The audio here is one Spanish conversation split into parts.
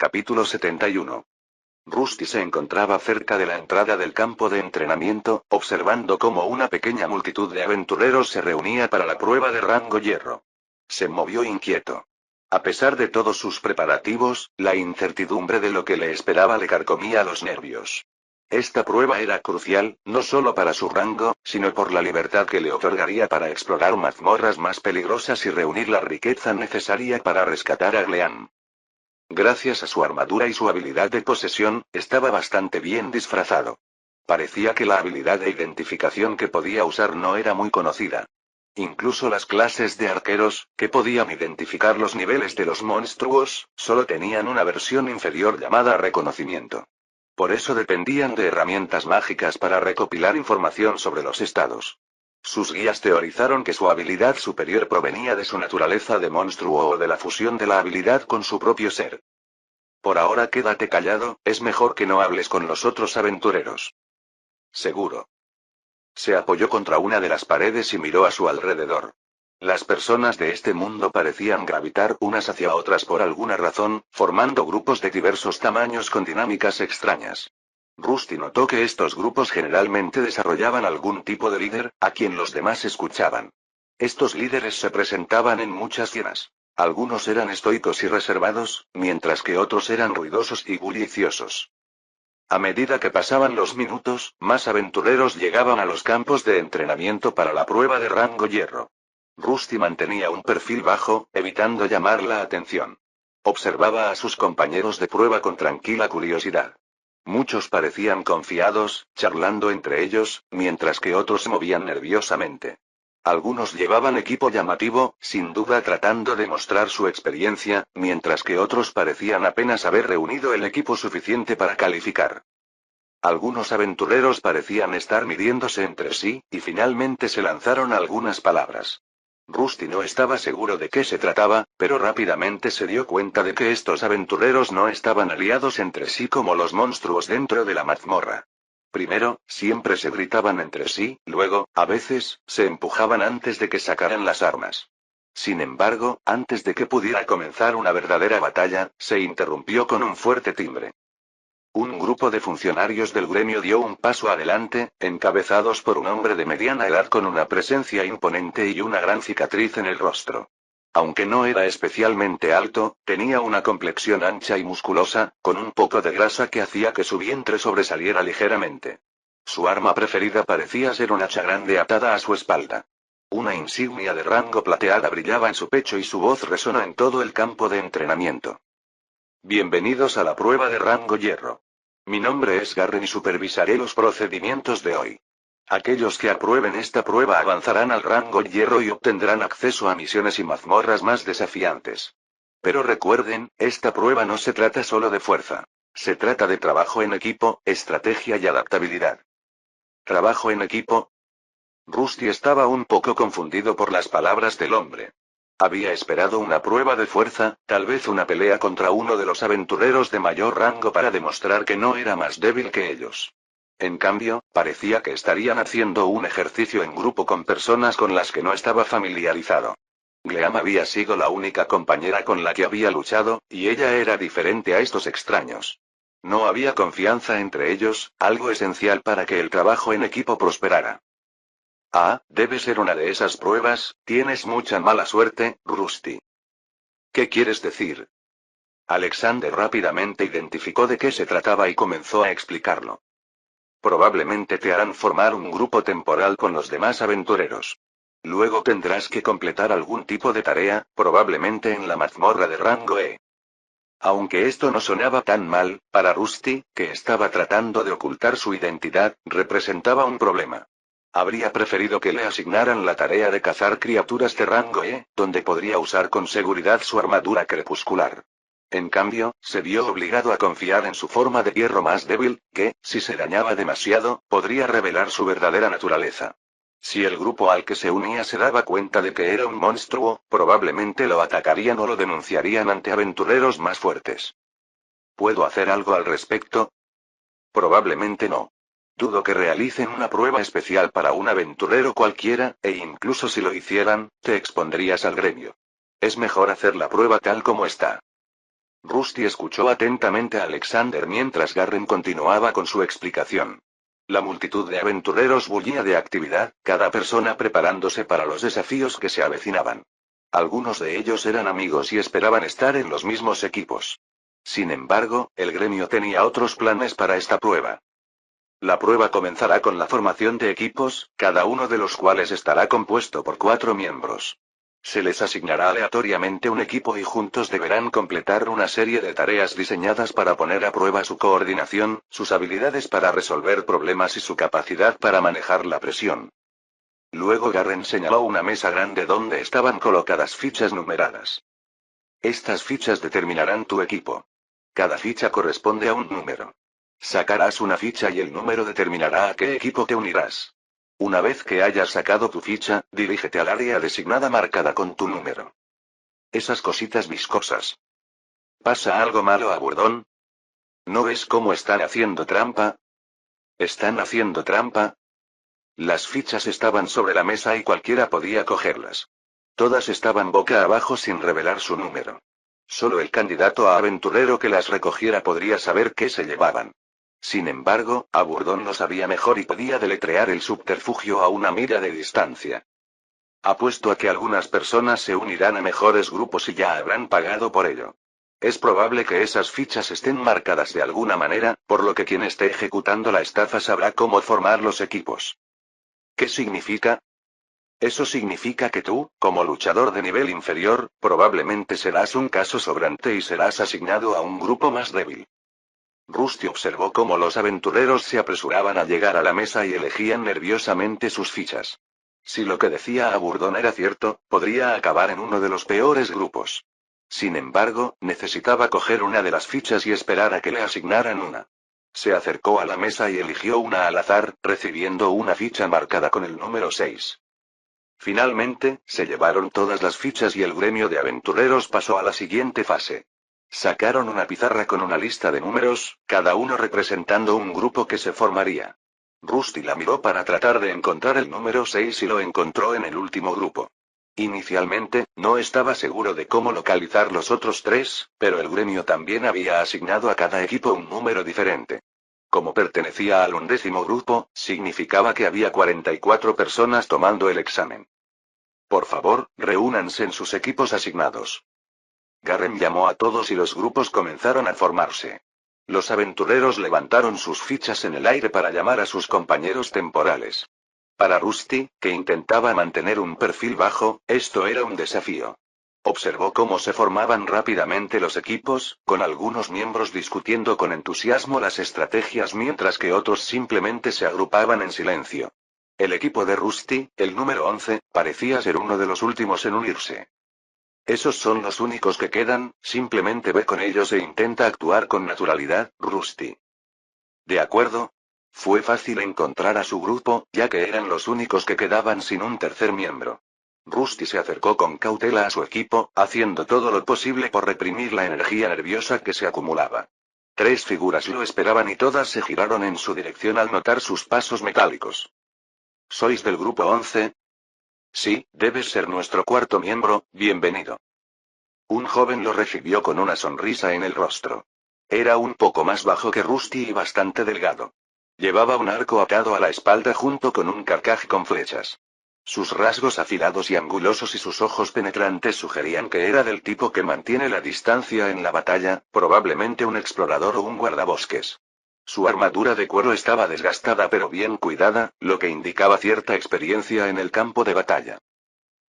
Capítulo 71. Rusty se encontraba cerca de la entrada del campo de entrenamiento, observando cómo una pequeña multitud de aventureros se reunía para la prueba de rango hierro. Se movió inquieto. A pesar de todos sus preparativos, la incertidumbre de lo que le esperaba le carcomía los nervios. Esta prueba era crucial, no solo para su rango, sino por la libertad que le otorgaría para explorar mazmorras más peligrosas y reunir la riqueza necesaria para rescatar a Gleam. Gracias a su armadura y su habilidad de posesión, estaba bastante bien disfrazado. Parecía que la habilidad de identificación que podía usar no era muy conocida. Incluso las clases de arqueros, que podían identificar los niveles de los monstruos, solo tenían una versión inferior llamada reconocimiento. Por eso dependían de herramientas mágicas para recopilar información sobre los estados. Sus guías teorizaron que su habilidad superior provenía de su naturaleza de monstruo o de la fusión de la habilidad con su propio ser. Por ahora quédate callado, es mejor que no hables con los otros aventureros. Seguro. Se apoyó contra una de las paredes y miró a su alrededor. Las personas de este mundo parecían gravitar unas hacia otras por alguna razón, formando grupos de diversos tamaños con dinámicas extrañas. Rusty notó que estos grupos generalmente desarrollaban algún tipo de líder, a quien los demás escuchaban. Estos líderes se presentaban en muchas llenas. Algunos eran estoicos y reservados, mientras que otros eran ruidosos y bulliciosos. A medida que pasaban los minutos, más aventureros llegaban a los campos de entrenamiento para la prueba de rango hierro. Rusty mantenía un perfil bajo, evitando llamar la atención. Observaba a sus compañeros de prueba con tranquila curiosidad. Muchos parecían confiados, charlando entre ellos, mientras que otros se movían nerviosamente. Algunos llevaban equipo llamativo, sin duda tratando de mostrar su experiencia, mientras que otros parecían apenas haber reunido el equipo suficiente para calificar. Algunos aventureros parecían estar midiéndose entre sí, y finalmente se lanzaron algunas palabras. Rusty no estaba seguro de qué se trataba, pero rápidamente se dio cuenta de que estos aventureros no estaban aliados entre sí como los monstruos dentro de la mazmorra. Primero, siempre se gritaban entre sí, luego, a veces, se empujaban antes de que sacaran las armas. Sin embargo, antes de que pudiera comenzar una verdadera batalla, se interrumpió con un fuerte timbre. Un grupo de funcionarios del gremio dio un paso adelante, encabezados por un hombre de mediana edad con una presencia imponente y una gran cicatriz en el rostro. Aunque no era especialmente alto, tenía una complexión ancha y musculosa, con un poco de grasa que hacía que su vientre sobresaliera ligeramente. Su arma preferida parecía ser un hacha grande atada a su espalda. Una insignia de rango plateada brillaba en su pecho y su voz resonó en todo el campo de entrenamiento. Bienvenidos a la prueba de rango hierro. Mi nombre es Garren y supervisaré los procedimientos de hoy. Aquellos que aprueben esta prueba avanzarán al rango hierro y obtendrán acceso a misiones y mazmorras más desafiantes. Pero recuerden, esta prueba no se trata solo de fuerza. Se trata de trabajo en equipo, estrategia y adaptabilidad. ¿Trabajo en equipo? Rusty estaba un poco confundido por las palabras del hombre. Había esperado una prueba de fuerza, tal vez una pelea contra uno de los aventureros de mayor rango para demostrar que no era más débil que ellos. En cambio, parecía que estarían haciendo un ejercicio en grupo con personas con las que no estaba familiarizado. Gleam había sido la única compañera con la que había luchado, y ella era diferente a estos extraños. No había confianza entre ellos, algo esencial para que el trabajo en equipo prosperara. Ah, debe ser una de esas pruebas, tienes mucha mala suerte, Rusty. ¿Qué quieres decir? Alexander rápidamente identificó de qué se trataba y comenzó a explicarlo. Probablemente te harán formar un grupo temporal con los demás aventureros. Luego tendrás que completar algún tipo de tarea, probablemente en la mazmorra de rango E. Aunque esto no sonaba tan mal, para Rusty, que estaba tratando de ocultar su identidad, representaba un problema. Habría preferido que le asignaran la tarea de cazar criaturas de rango E, donde podría usar con seguridad su armadura crepuscular. En cambio, se vio obligado a confiar en su forma de hierro más débil, que, si se dañaba demasiado, podría revelar su verdadera naturaleza. Si el grupo al que se unía se daba cuenta de que era un monstruo, probablemente lo atacarían o lo denunciarían ante aventureros más fuertes. ¿Puedo hacer algo al respecto? Probablemente no. Dudo que realicen una prueba especial para un aventurero cualquiera, e incluso si lo hicieran, te expondrías al gremio. Es mejor hacer la prueba tal como está. Rusty escuchó atentamente a Alexander mientras Garren continuaba con su explicación. La multitud de aventureros bullía de actividad, cada persona preparándose para los desafíos que se avecinaban. Algunos de ellos eran amigos y esperaban estar en los mismos equipos. Sin embargo, el gremio tenía otros planes para esta prueba. La prueba comenzará con la formación de equipos, cada uno de los cuales estará compuesto por 4 miembros. Se les asignará aleatoriamente un equipo y juntos deberán completar una serie de tareas diseñadas para poner a prueba su coordinación, sus habilidades para resolver problemas y su capacidad para manejar la presión. Luego Garren señaló una mesa grande donde estaban colocadas fichas numeradas. Estas fichas determinarán tu equipo. Cada ficha corresponde a un número. Sacarás una ficha y el número determinará a qué equipo te unirás. Una vez que hayas sacado tu ficha, dirígete al área designada marcada con tu número. Esas cositas viscosas. ¿Pasa algo malo a Burdón? ¿No ves cómo están haciendo trampa? ¿Están haciendo trampa? Las fichas estaban sobre la mesa y cualquiera podía cogerlas. Todas estaban boca abajo sin revelar su número. Solo el candidato a aventurero que las recogiera podría saber qué se llevaban. Sin embargo, Aburdón lo sabía mejor y podía deletrear el subterfugio a una milla de distancia. Apuesto a que algunas personas se unirán a mejores grupos y ya habrán pagado por ello. Es probable que esas fichas estén marcadas de alguna manera, por lo que quien esté ejecutando la estafa sabrá cómo formar los equipos. ¿Qué significa? Eso significa que tú, como luchador de nivel inferior, probablemente serás un caso sobrante y serás asignado a un grupo más débil. Rusty observó cómo los aventureros se apresuraban a llegar a la mesa y elegían nerviosamente sus fichas. Si lo que decía Aburdón era cierto, podría acabar en uno de los peores grupos. Sin embargo, necesitaba coger una de las fichas y esperar a que le asignaran una. Se acercó a la mesa y eligió una al azar, recibiendo una ficha marcada con el número 6. Finalmente, se llevaron todas las fichas y el gremio de aventureros pasó a la siguiente fase. Sacaron una pizarra con una lista de números, cada uno representando un grupo que se formaría. Rusty la miró para tratar de encontrar el número 6 y lo encontró en el último grupo. Inicialmente, no estaba seguro de cómo localizar los otros 3, pero el gremio también había asignado a cada equipo un número diferente. Como pertenecía al 11º grupo, significaba que había 44 personas tomando el examen. Por favor, reúnanse en sus equipos asignados. Garren llamó a todos y los grupos comenzaron a formarse. Los aventureros levantaron sus fichas en el aire para llamar a sus compañeros temporales. Para Rusty, que intentaba mantener un perfil bajo, esto era un desafío. Observó cómo se formaban rápidamente los equipos, con algunos miembros discutiendo con entusiasmo las estrategias mientras que otros simplemente se agrupaban en silencio. El equipo de Rusty, el número 11, parecía ser uno de los últimos en unirse. Esos son los únicos que quedan, simplemente ve con ellos e intenta actuar con naturalidad, Rusty. De acuerdo. Fue fácil encontrar a su grupo, ya que eran los únicos que quedaban sin un tercer miembro. Rusty se acercó con cautela a su equipo, haciendo todo lo posible por reprimir la energía nerviosa que se acumulaba. 3 figuras lo esperaban y todas se giraron en su dirección al notar sus pasos metálicos. ¿Sois del grupo 11? Sí, debes ser nuestro cuarto miembro, bienvenido. Un joven lo recibió con una sonrisa en el rostro. Era un poco más bajo que Rusty y bastante delgado. Llevaba un arco atado a la espalda junto con un carcaj con flechas. Sus rasgos afilados y angulosos y sus ojos penetrantes sugerían que era del tipo que mantiene la distancia en la batalla, probablemente un explorador o un guardabosques. Su armadura de cuero estaba desgastada pero bien cuidada, lo que indicaba cierta experiencia en el campo de batalla.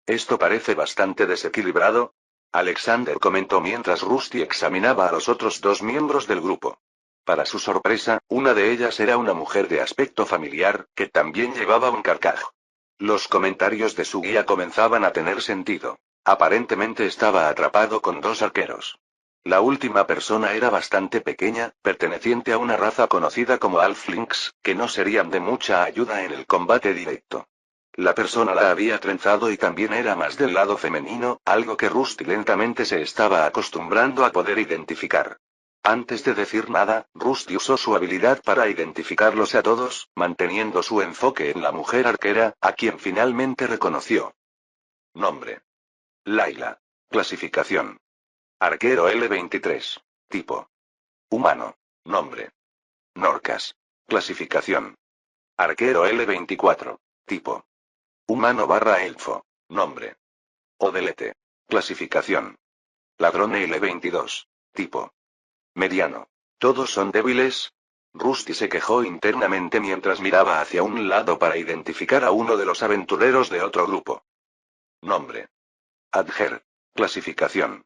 Esto parece bastante desequilibrado, Alexander comentó mientras Rusty examinaba a los otros 2 miembros del grupo. Para su sorpresa, una de ellas era una mujer de aspecto familiar, que también llevaba un carcaj. Los comentarios de su guía comenzaban a tener sentido. Aparentemente estaba atrapado con 2 arqueros. La última persona era bastante pequeña, perteneciente a una raza conocida como Halflings, que no serían de mucha ayuda en el combate directo. La persona la había trenzado y también era más del lado femenino, algo que Rusty lentamente se estaba acostumbrando a poder identificar. Antes de decir nada, Rusty usó su habilidad para identificarlos a todos, manteniendo su enfoque en la mujer arquera, a quien finalmente reconoció. Nombre: Layla. Clasificación: Arquero L23. Tipo. Humano. Nombre. Norcas. Clasificación. Arquero L24. Tipo. Humano barra elfo. Nombre. Odelete. Clasificación. Ladrón L22. Tipo. Mediano. ¿Todos son débiles? Rusty se quejó internamente mientras miraba hacia un lado para identificar a uno de los aventureros de otro grupo. Nombre. Adger. Clasificación.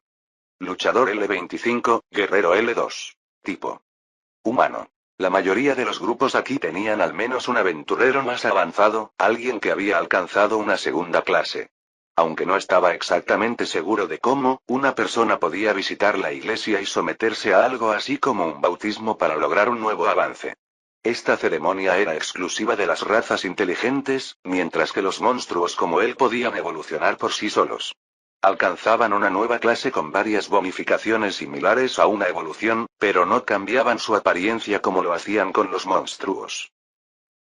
Luchador L25, guerrero L2. Tipo. Humano. La mayoría de los grupos aquí tenían al menos un aventurero más avanzado, alguien que había alcanzado una segunda clase. Aunque no estaba exactamente seguro de cómo, una persona podía visitar la iglesia y someterse a algo así como un bautismo para lograr un nuevo avance. Esta ceremonia era exclusiva de las razas inteligentes, mientras que los monstruos como él podían evolucionar por sí solos. Alcanzaban una nueva clase con varias bonificaciones similares a una evolución, pero no cambiaban su apariencia como lo hacían con los monstruos.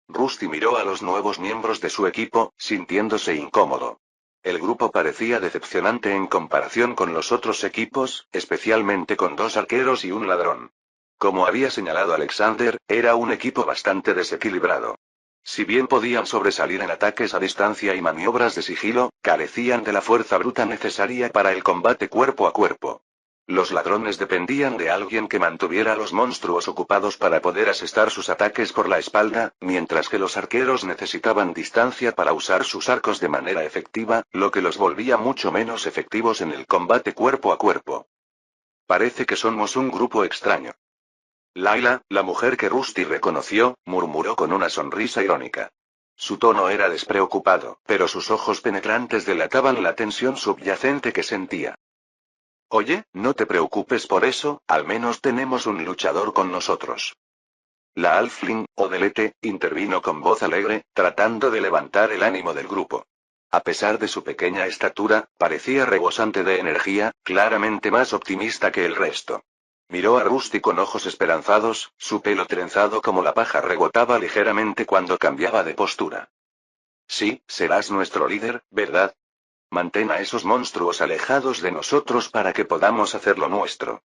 Rusty miró a los nuevos miembros de su equipo, sintiéndose incómodo. El grupo parecía decepcionante en comparación con los otros equipos, especialmente con 2 arqueros y un ladrón. Como había señalado Alexander, era un equipo bastante desequilibrado. Si bien podían sobresalir en ataques a distancia y maniobras de sigilo, carecían de la fuerza bruta necesaria para el combate cuerpo a cuerpo. Los ladrones dependían de alguien que mantuviera a los monstruos ocupados para poder asestar sus ataques por la espalda, mientras que los arqueros necesitaban distancia para usar sus arcos de manera efectiva, lo que los volvía mucho menos efectivos en el combate cuerpo a cuerpo. Parece que somos un grupo extraño. Layla, la mujer que Rusty reconoció, murmuró con una sonrisa irónica. Su tono era despreocupado, pero sus ojos penetrantes delataban la tensión subyacente que sentía. Oye, no te preocupes por eso, al menos tenemos un luchador con nosotros. La Halfling, Odelete, intervino con voz alegre, tratando de levantar el ánimo del grupo. A pesar de su pequeña estatura, parecía rebosante de energía, claramente más optimista que el resto. Miró a Rusty con ojos esperanzados, su pelo trenzado como la paja rebotaba ligeramente cuando cambiaba de postura. Sí, serás nuestro líder, ¿verdad? Mantén a esos monstruos alejados de nosotros para que podamos hacer lo nuestro.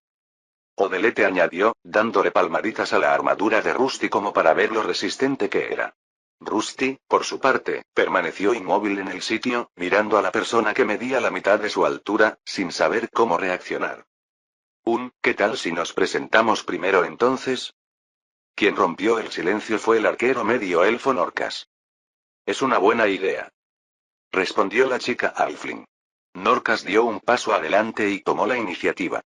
Odelete añadió, dándole palmaditas a la armadura de Rusty como para ver lo resistente que era. Rusty, por su parte, permaneció inmóvil en el sitio, mirando a la persona que medía la mitad de su altura, sin saber cómo reaccionar. ¿Qué tal si nos presentamos primero entonces? Quien rompió el silencio fue el arquero medio elfo Norcas. Es una buena idea. Respondió la chica Halfling. Norcas dio un paso adelante y tomó la iniciativa.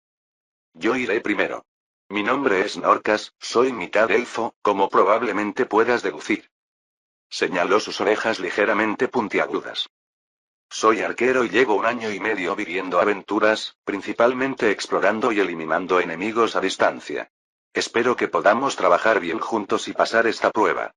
Yo iré primero. Mi nombre es Norcas, soy mitad elfo, como probablemente puedas deducir. Señaló sus orejas ligeramente puntiagudas. Soy arquero y llevo 1 año y medio viviendo aventuras, principalmente explorando y eliminando enemigos a distancia. Espero que podamos trabajar bien juntos y pasar esta prueba.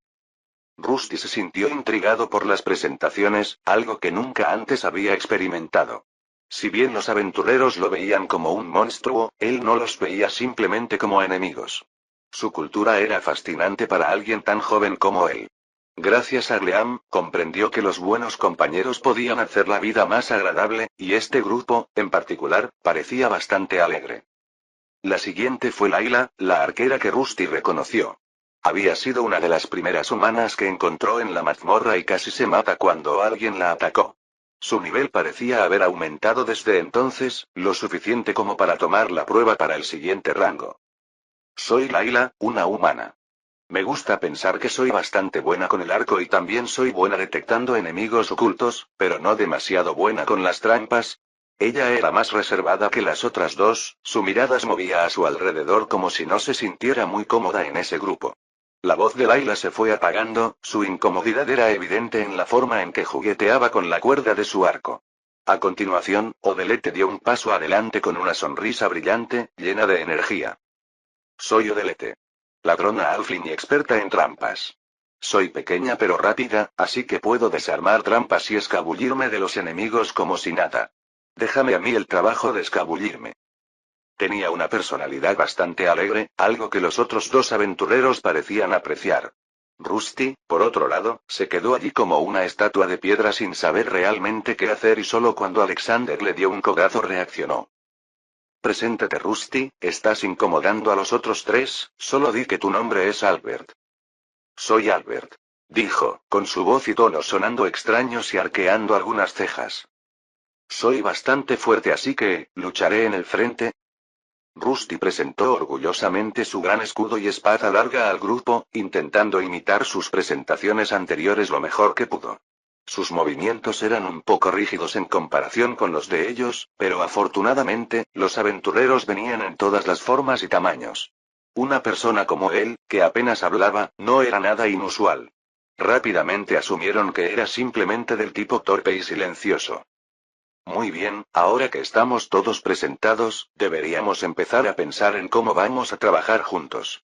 Rusty se sintió intrigado por las presentaciones, algo que nunca antes había experimentado. Si bien los aventureros lo veían como un monstruo, él no los veía simplemente como enemigos. Su cultura era fascinante para alguien tan joven como él. Gracias a Gleam, comprendió que los buenos compañeros podían hacer la vida más agradable, y este grupo, en particular, parecía bastante alegre. La siguiente fue Layla, la arquera que Rusty reconoció. Había sido una de las primeras humanas que encontró en la mazmorra y casi se mata cuando alguien la atacó. Su nivel parecía haber aumentado desde entonces, lo suficiente como para tomar la prueba para el siguiente rango. Soy Layla, una humana. Me gusta pensar que soy bastante buena con el arco y también soy buena detectando enemigos ocultos, pero no demasiado buena con las trampas. Ella era más reservada que las otras dos, su mirada se movía a su alrededor como si no se sintiera muy cómoda en ese grupo. La voz de Layla se fue apagando, su incomodidad era evidente en la forma en que jugueteaba con la cuerda de su arco. A continuación, Odelete dio un paso adelante con una sonrisa brillante, llena de energía. Soy Odelete. Ladrona Halfling y experta en trampas. Soy pequeña pero rápida, así que puedo desarmar trampas y escabullirme de los enemigos como si nada. Déjame a mí el trabajo de escabullirme. Tenía una personalidad bastante alegre, algo que los otros 2 aventureros parecían apreciar. Rusty, por otro lado, se quedó allí como una estatua de piedra sin saber realmente qué hacer y solo cuando Alexander le dio un codazo reaccionó. Preséntate, Rusty, estás incomodando a los otros tres, solo di que tu nombre es Albert. Soy Albert, dijo, con su voz y tono sonando extraños y arqueando algunas cejas. Soy bastante fuerte, así que, lucharé en el frente. Rusty presentó orgullosamente su gran escudo y espada larga al grupo, intentando imitar sus presentaciones anteriores lo mejor que pudo. Sus movimientos eran un poco rígidos en comparación con los de ellos, pero afortunadamente, los aventureros venían en todas las formas y tamaños. Una persona como él, que apenas hablaba, no era nada inusual. Rápidamente asumieron que era simplemente del tipo torpe y silencioso. Muy bien, ahora que estamos todos presentados, deberíamos empezar a pensar en cómo vamos a trabajar juntos.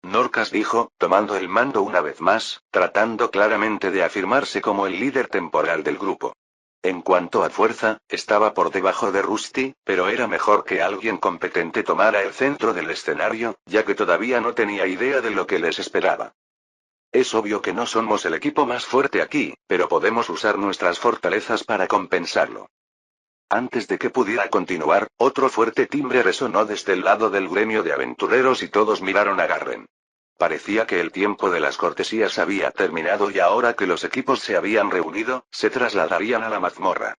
Norcas dijo, tomando el mando una vez más, tratando claramente de afirmarse como el líder temporal del grupo. En cuanto a fuerza, estaba por debajo de Rusty, pero era mejor que alguien competente tomara el centro del escenario, ya que todavía no tenía idea de lo que les esperaba. Es obvio que no somos el equipo más fuerte aquí, pero podemos usar nuestras fortalezas para compensarlo. Antes de que pudiera continuar, otro fuerte timbre resonó desde el lado del gremio de aventureros y todos miraron a Garren. Parecía que el tiempo de las cortesías había terminado y ahora que los equipos se habían reunido, se trasladarían a la mazmorra.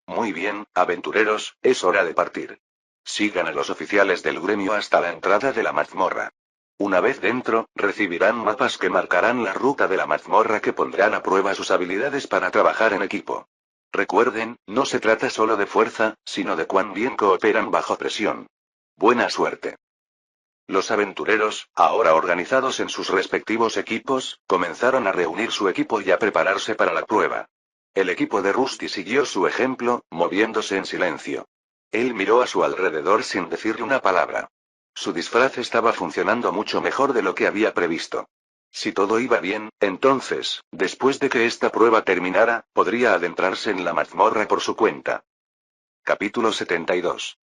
Muy bien, aventureros, es hora de partir. Sigan a los oficiales del gremio hasta la entrada de la mazmorra. Una vez dentro, recibirán mapas que marcarán la ruta de la mazmorra que pondrán a prueba sus habilidades para trabajar en equipo. Recuerden, no se trata solo de fuerza, sino de cuán bien cooperan bajo presión. Buena suerte. Los aventureros, ahora organizados en sus respectivos equipos, comenzaron a reunir su equipo y a prepararse para la prueba. El equipo de Rusty siguió su ejemplo, moviéndose en silencio. Él miró a su alrededor sin decirle una palabra. Su disfraz estaba funcionando mucho mejor de lo que había previsto. Si todo iba bien, entonces, después de que esta prueba terminara, podría adentrarse en la mazmorra por su cuenta. Capítulo 72.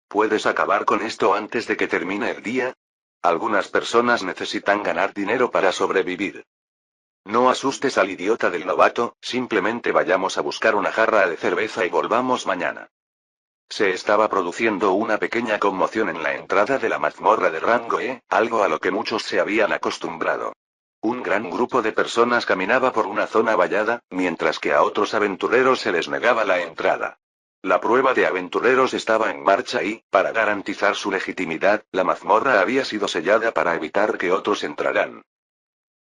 ¿Puedes acabar con esto antes de que termine el día? Algunas personas necesitan ganar dinero para sobrevivir. No asustes al idiota del novato, simplemente vayamos a buscar una jarra de cerveza y volvamos mañana. Se estaba produciendo una pequeña conmoción en la entrada de la mazmorra de rango E, algo a lo que muchos se habían acostumbrado. Un gran grupo de personas caminaba por una zona vallada, mientras que a otros aventureros se les negaba la entrada. La prueba de aventureros estaba en marcha y, para garantizar su legitimidad, la mazmorra había sido sellada para evitar que otros entraran.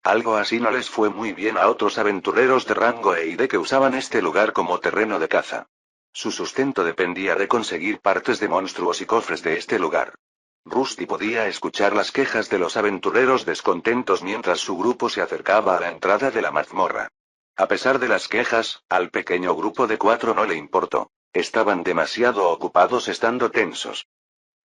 Algo así no les fue muy bien a otros aventureros de rango E y D que usaban este lugar como terreno de caza. Su sustento dependía de conseguir partes de monstruos y cofres de este lugar. Rusty podía escuchar las quejas de los aventureros descontentos mientras su grupo se acercaba a la entrada de la mazmorra. A pesar de las quejas, al pequeño grupo de 4 no le importó. Estaban demasiado ocupados estando tensos.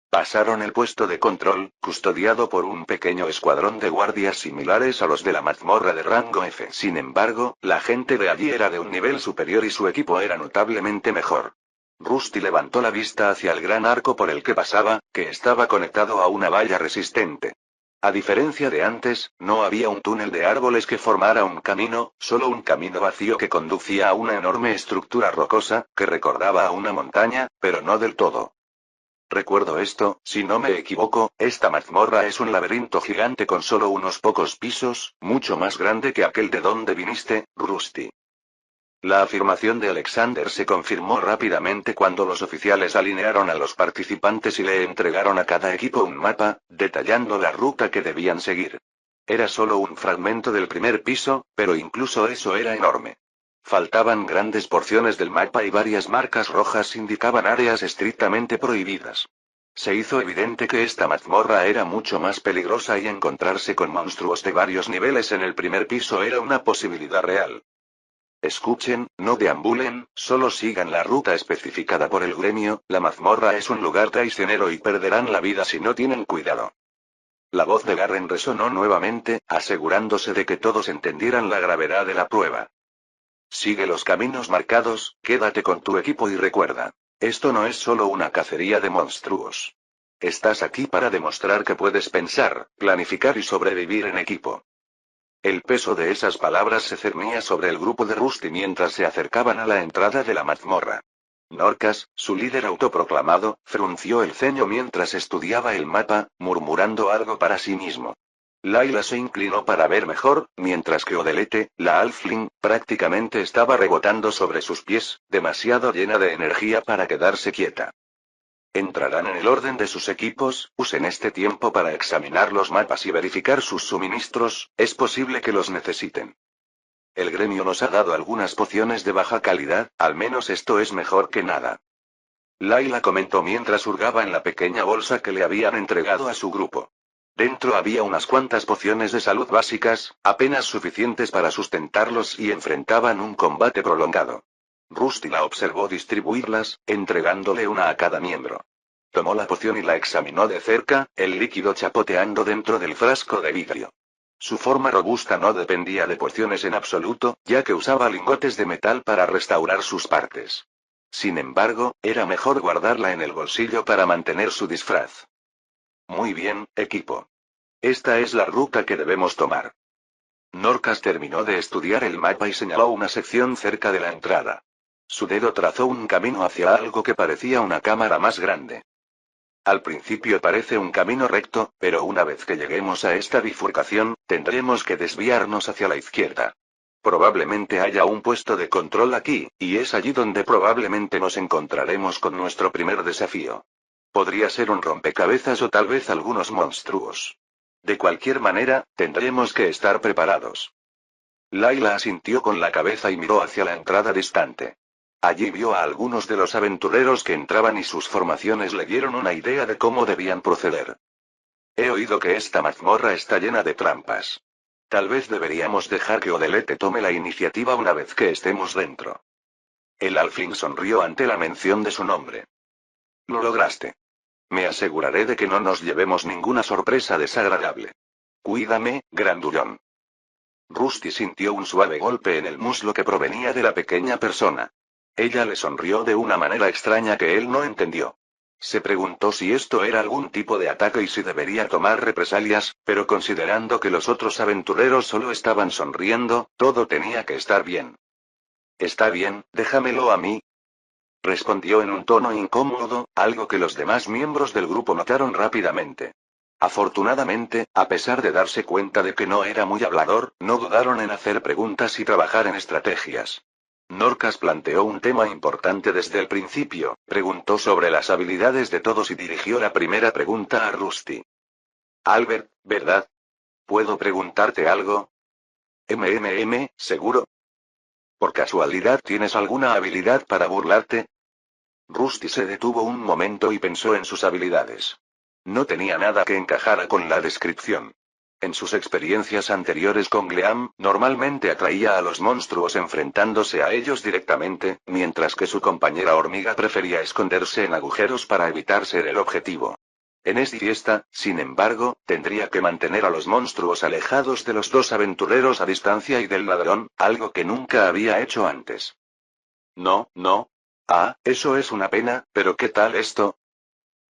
Pasaron el puesto de control, custodiado por un pequeño escuadrón de guardias similares a los de la mazmorra de rango F. Sin embargo, la gente de allí era de un nivel superior y su equipo era notablemente mejor. Rusty levantó la vista hacia el gran arco por el que pasaba, que estaba conectado a una valla resistente. A diferencia de antes, no había un túnel de árboles que formara un camino, solo un camino vacío que conducía a una enorme estructura rocosa, que recordaba a una montaña, pero no del todo. Recuerdo esto, si no me equivoco, esta mazmorra es un laberinto gigante con solo unos pocos pisos, mucho más grande que aquel de donde viniste, Rusty. La afirmación de Alexander se confirmó rápidamente cuando los oficiales alinearon a los participantes y le entregaron a cada equipo un mapa, detallando la ruta que debían seguir. Era solo un fragmento del primer piso, pero incluso eso era enorme. Faltaban grandes porciones del mapa y varias marcas rojas indicaban áreas estrictamente prohibidas. Se hizo evidente que esta mazmorra era mucho más peligrosa y encontrarse con monstruos de varios niveles en el primer piso era una posibilidad real. Escuchen, no deambulen, solo sigan la ruta especificada por el gremio, la mazmorra es un lugar traicionero y perderán la vida si no tienen cuidado. La voz de Garren resonó nuevamente, asegurándose de que todos entendieran la gravedad de la prueba. Sigue los caminos marcados, quédate con tu equipo y recuerda. Esto no es solo una cacería de monstruos. Estás aquí para demostrar que puedes pensar, planificar y sobrevivir en equipo. El peso de esas palabras se cernía sobre el grupo de Rusty mientras se acercaban a la entrada de la mazmorra. Norcas, su líder autoproclamado, frunció el ceño mientras estudiaba el mapa, murmurando algo para sí mismo. Layla se inclinó para ver mejor, mientras que Odelete, la Halfling, prácticamente estaba rebotando sobre sus pies, demasiado llena de energía para quedarse quieta. Entrarán en el orden de sus equipos, usen este tiempo para examinar los mapas y verificar sus suministros, es posible que los necesiten. El gremio nos ha dado algunas pociones de baja calidad, al menos esto es mejor que nada. Layla comentó mientras hurgaba en la pequeña bolsa que le habían entregado a su grupo. Dentro había unas cuantas pociones de salud básicas, apenas suficientes para sustentarlos y enfrentaban un combate prolongado. Rusty la observó distribuirlas, entregándole una a cada miembro. Tomó la poción y la examinó de cerca, el líquido chapoteando dentro del frasco de vidrio. Su forma robusta no dependía de pociones en absoluto, ya que usaba lingotes de metal para restaurar sus partes. Sin embargo, era mejor guardarla en el bolsillo para mantener su disfraz. Muy bien, equipo. Esta es la ruta que debemos tomar. Norcas terminó de estudiar el mapa y señaló una sección cerca de la entrada. Su dedo trazó un camino hacia algo que parecía una cámara más grande. Al principio parece un camino recto, pero una vez que lleguemos a esta bifurcación, tendremos que desviarnos hacia la izquierda. Probablemente haya un puesto de control aquí, y es allí donde probablemente nos encontraremos con nuestro primer desafío. Podría ser un rompecabezas o tal vez algunos monstruos. De cualquier manera, tendremos que estar preparados. Layla asintió con la cabeza y miró hacia la entrada distante. Allí vio a algunos de los aventureros que entraban y sus formaciones le dieron una idea de cómo debían proceder. He oído que esta mazmorra está llena de trampas. Tal vez deberíamos dejar que Odelete tome la iniciativa una vez que estemos dentro. El Halfling sonrió ante la mención de su nombre. Lo lograste. Me aseguraré de que no nos llevemos ninguna sorpresa desagradable. Cuídame, grandullón. Rusty sintió un suave golpe en el muslo que provenía de la pequeña persona. Ella le sonrió de una manera extraña que él no entendió. Se preguntó si esto era algún tipo de ataque y si debería tomar represalias, pero considerando que los otros aventureros solo estaban sonriendo, todo tenía que estar bien. Está bien, déjamelo a mí. Respondió en un tono incómodo, algo que los demás miembros del grupo notaron rápidamente. Afortunadamente, a pesar de darse cuenta de que no era muy hablador, no dudaron en hacer preguntas y trabajar en estrategias. Norcas planteó un tema importante desde el principio, preguntó sobre las habilidades de todos y dirigió la primera pregunta a Rusty. Albert, ¿verdad? ¿Puedo preguntarte algo? ¿Seguro? ¿Por casualidad tienes alguna habilidad para burlarte? Rusty se detuvo un momento y pensó en sus habilidades. No tenía nada que encajara con la descripción. En sus experiencias anteriores con Gleam, normalmente atraía a los monstruos enfrentándose a ellos directamente, mientras que su compañera hormiga prefería esconderse en agujeros para evitar ser el objetivo. En esta fiesta, sin embargo, tendría que mantener a los monstruos alejados de los dos aventureros a distancia y del ladrón, algo que nunca había hecho antes. No, no. Ah, eso es una pena, pero ¿qué tal esto?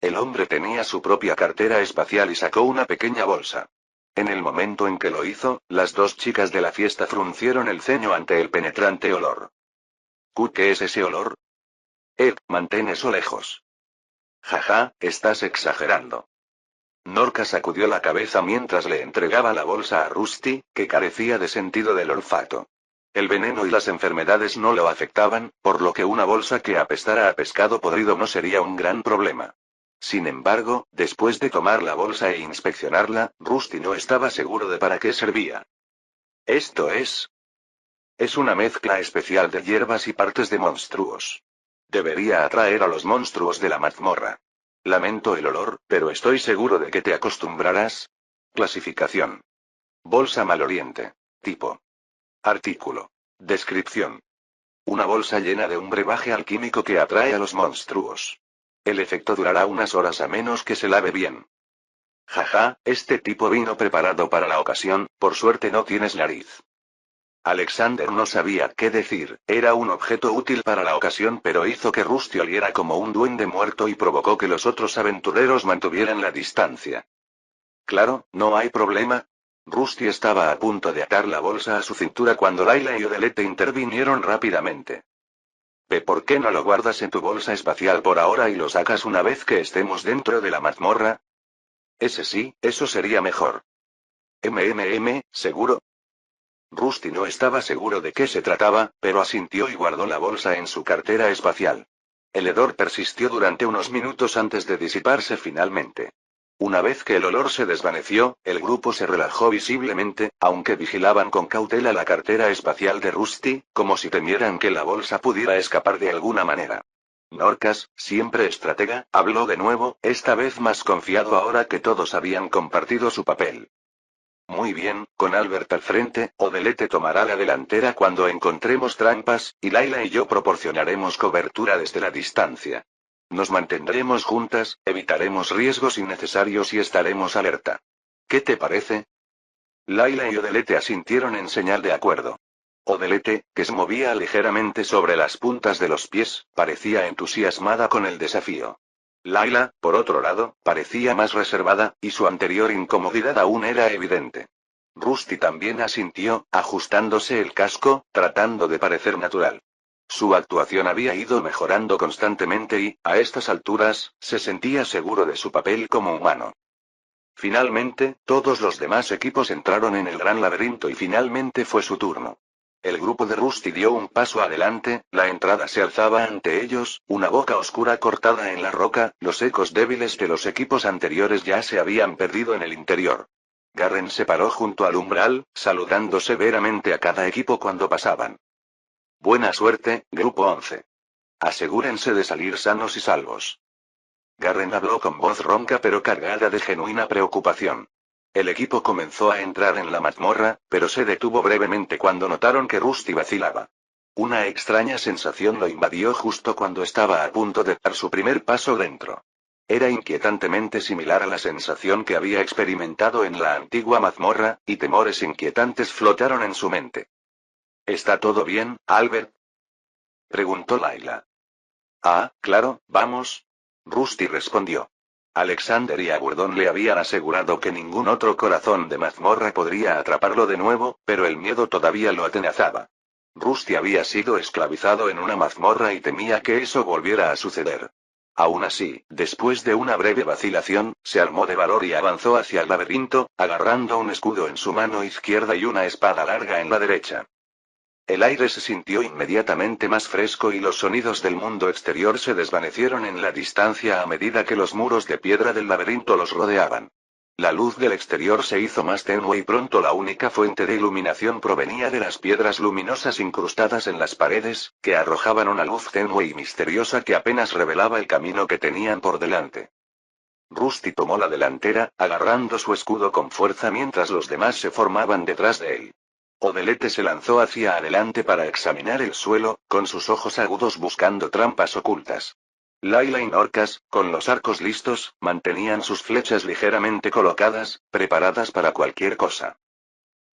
El hombre tenía su propia cartera espacial y sacó una pequeña bolsa. En el momento en que lo hizo, las dos chicas de la fiesta fruncieron el ceño ante el penetrante olor. ¿Qué es ese olor? Mantén eso lejos. Jaja, estás exagerando. Norca sacudió la cabeza mientras le entregaba la bolsa a Rusty, que carecía de sentido del olfato. El veneno y las enfermedades no lo afectaban, por lo que una bolsa que apestara a pescado podrido no sería un gran problema. Sin embargo, después de tomar la bolsa e inspeccionarla, Rusty no estaba seguro de para qué servía. Esto es una mezcla especial de hierbas y partes de monstruos. Debería atraer a los monstruos de la mazmorra. Lamento el olor, pero estoy seguro de que te acostumbrarás. Clasificación. Bolsa maloliente. Tipo. Artículo. Descripción. Una bolsa llena de un brebaje alquímico que atrae a los monstruos. El efecto durará unas horas a menos que se lave bien. Jaja, este tipo vino preparado para la ocasión, por suerte no tienes nariz. Alexander no sabía qué decir, era un objeto útil para la ocasión pero hizo que Rusty oliera como un duende muerto y provocó que los otros aventureros mantuvieran la distancia. Claro, no hay problema. Rusty estaba a punto de atar la bolsa a su cintura cuando Layla y Odelete intervinieron rápidamente. ¿Por qué no lo guardas en tu bolsa espacial por ahora y lo sacas una vez que estemos dentro de la mazmorra? Ese sí, eso sería mejor. ¿Seguro? Rusty no estaba seguro de qué se trataba, pero asintió y guardó la bolsa en su cartera espacial. El hedor persistió durante unos minutos antes de disiparse finalmente. Una vez que el olor se desvaneció, el grupo se relajó visiblemente, aunque vigilaban con cautela la cartera espacial de Rusty, como si temieran que la bolsa pudiera escapar de alguna manera. Norcas, siempre estratega, habló de nuevo, esta vez más confiado ahora que todos habían compartido su papel. Muy bien, con Albert al frente, Odelete tomará la delantera cuando encontremos trampas, y Layla y yo proporcionaremos cobertura desde la distancia. Nos mantendremos juntas, evitaremos riesgos innecesarios y estaremos alerta. ¿Qué te parece? Layla y Odelete asintieron en señal de acuerdo. Odelete, que se movía ligeramente sobre las puntas de los pies, parecía entusiasmada con el desafío. Layla, por otro lado, parecía más reservada, y su anterior incomodidad aún era evidente. Rusty también asintió, ajustándose el casco, tratando de parecer natural. Su actuación había ido mejorando constantemente y, a estas alturas, se sentía seguro de su papel como humano. Finalmente, todos los demás equipos entraron en el gran laberinto y finalmente fue su turno. El grupo de Rusty dio un paso adelante, la entrada se alzaba ante ellos, una boca oscura cortada en la roca, los ecos débiles de los equipos anteriores ya se habían perdido en el interior. Garren se paró junto al umbral, saludando severamente a cada equipo cuando pasaban. Buena suerte, Grupo 11. Asegúrense de salir sanos y salvos. Garren habló con voz ronca pero cargada de genuina preocupación. El equipo comenzó a entrar en la mazmorra, pero se detuvo brevemente cuando notaron que Rusty vacilaba. Una extraña sensación lo invadió justo cuando estaba a punto de dar su primer paso dentro. Era inquietantemente similar a la sensación que había experimentado en la antigua mazmorra, y temores inquietantes flotaron en su mente. ¿Está todo bien, Albert? Preguntó Layla. Ah, claro, vamos. Rusty respondió. Alexander y Agurdon le habían asegurado que ningún otro corazón de mazmorra podría atraparlo de nuevo, pero el miedo todavía lo atenazaba. Rusty había sido esclavizado en una mazmorra y temía que eso volviera a suceder. Aún así, después de una breve vacilación, se armó de valor y avanzó hacia el laberinto, agarrando un escudo en su mano izquierda y una espada larga en la derecha. El aire se sintió inmediatamente más fresco y los sonidos del mundo exterior se desvanecieron en la distancia a medida que los muros de piedra del laberinto los rodeaban. La luz del exterior se hizo más tenue y pronto la única fuente de iluminación provenía de las piedras luminosas incrustadas en las paredes, que arrojaban una luz tenue y misteriosa que apenas revelaba el camino que tenían por delante. Rusty tomó la delantera, agarrando su escudo con fuerza mientras los demás se formaban detrás de él. Odelete se lanzó hacia adelante para examinar el suelo, con sus ojos agudos buscando trampas ocultas. Layla y Norcas, con los arcos listos, mantenían sus flechas ligeramente colocadas, preparadas para cualquier cosa.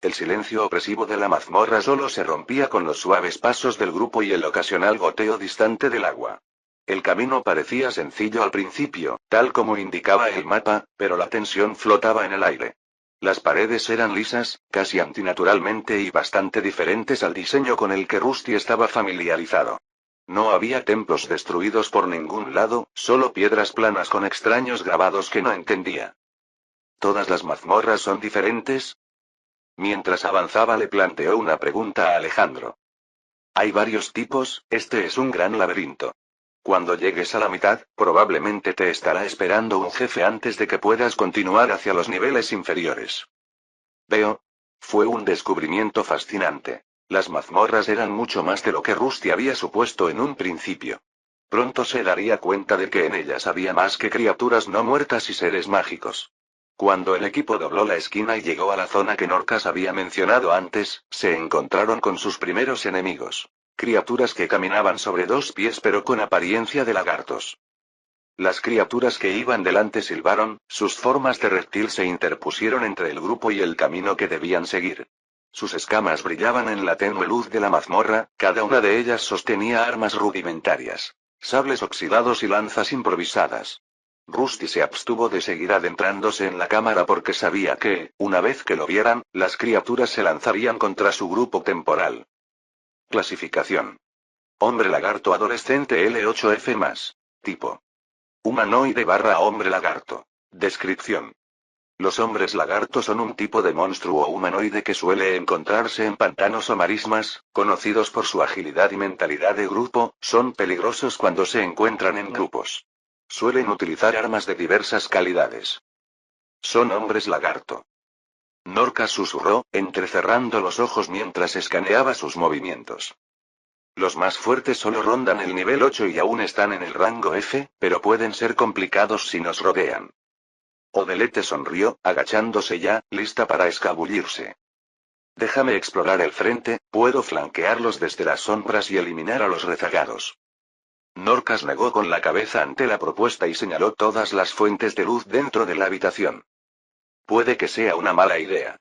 El silencio opresivo de la mazmorra solo se rompía con los suaves pasos del grupo y el ocasional goteo distante del agua. El camino parecía sencillo al principio, tal como indicaba el mapa, pero la tensión flotaba en el aire. Las paredes eran lisas, casi antinaturalmente y bastante diferentes al diseño con el que Rusty estaba familiarizado. No había templos destruidos por ningún lado, solo piedras planas con extraños grabados que no entendía. ¿Todas las mazmorras son diferentes? Mientras avanzaba le planteó una pregunta a Alejandro. Hay varios tipos, este es un gran laberinto. Cuando llegues a la mitad, probablemente te estará esperando un jefe antes de que puedas continuar hacia los niveles inferiores. Veo. Fue un descubrimiento fascinante. Las mazmorras eran mucho más de lo que Rusty había supuesto en un principio. Pronto se daría cuenta de que en ellas había más que criaturas no muertas y seres mágicos. Cuando el equipo dobló la esquina y llegó a la zona que Norcas había mencionado antes, se encontraron con sus primeros enemigos. Criaturas que caminaban sobre dos pies pero con apariencia de lagartos. Las criaturas que iban delante silbaron, sus formas de reptil se interpusieron entre el grupo y el camino que debían seguir. Sus escamas brillaban en la tenue luz de la mazmorra, cada una de ellas sostenía armas rudimentarias. Sables oxidados y lanzas improvisadas. Rusty se abstuvo de seguir adentrándose en la cámara porque sabía que, una vez que lo vieran, las criaturas se lanzarían contra su grupo temporal. Clasificación. Hombre lagarto adolescente L8F+. Tipo. Humanoide / hombre lagarto. Descripción. Los hombres lagarto son un tipo de monstruo humanoide que suele encontrarse en pantanos o marismas, conocidos por su agilidad y mentalidad de grupo, son peligrosos cuando se encuentran en grupos. Suelen utilizar armas de diversas calidades. Son hombres lagarto. Norcas susurró, entrecerrando los ojos mientras escaneaba sus movimientos. Los más fuertes solo rondan el nivel 8 y aún están en el rango F, pero pueden ser complicados si nos rodean. Odelete sonrió, agachándose ya, lista para escabullirse. Déjame explorar el frente, puedo flanquearlos desde las sombras y eliminar a los rezagados. Norcas negó con la cabeza ante la propuesta y señaló todas las fuentes de luz dentro de la habitación. Puede que sea una mala idea.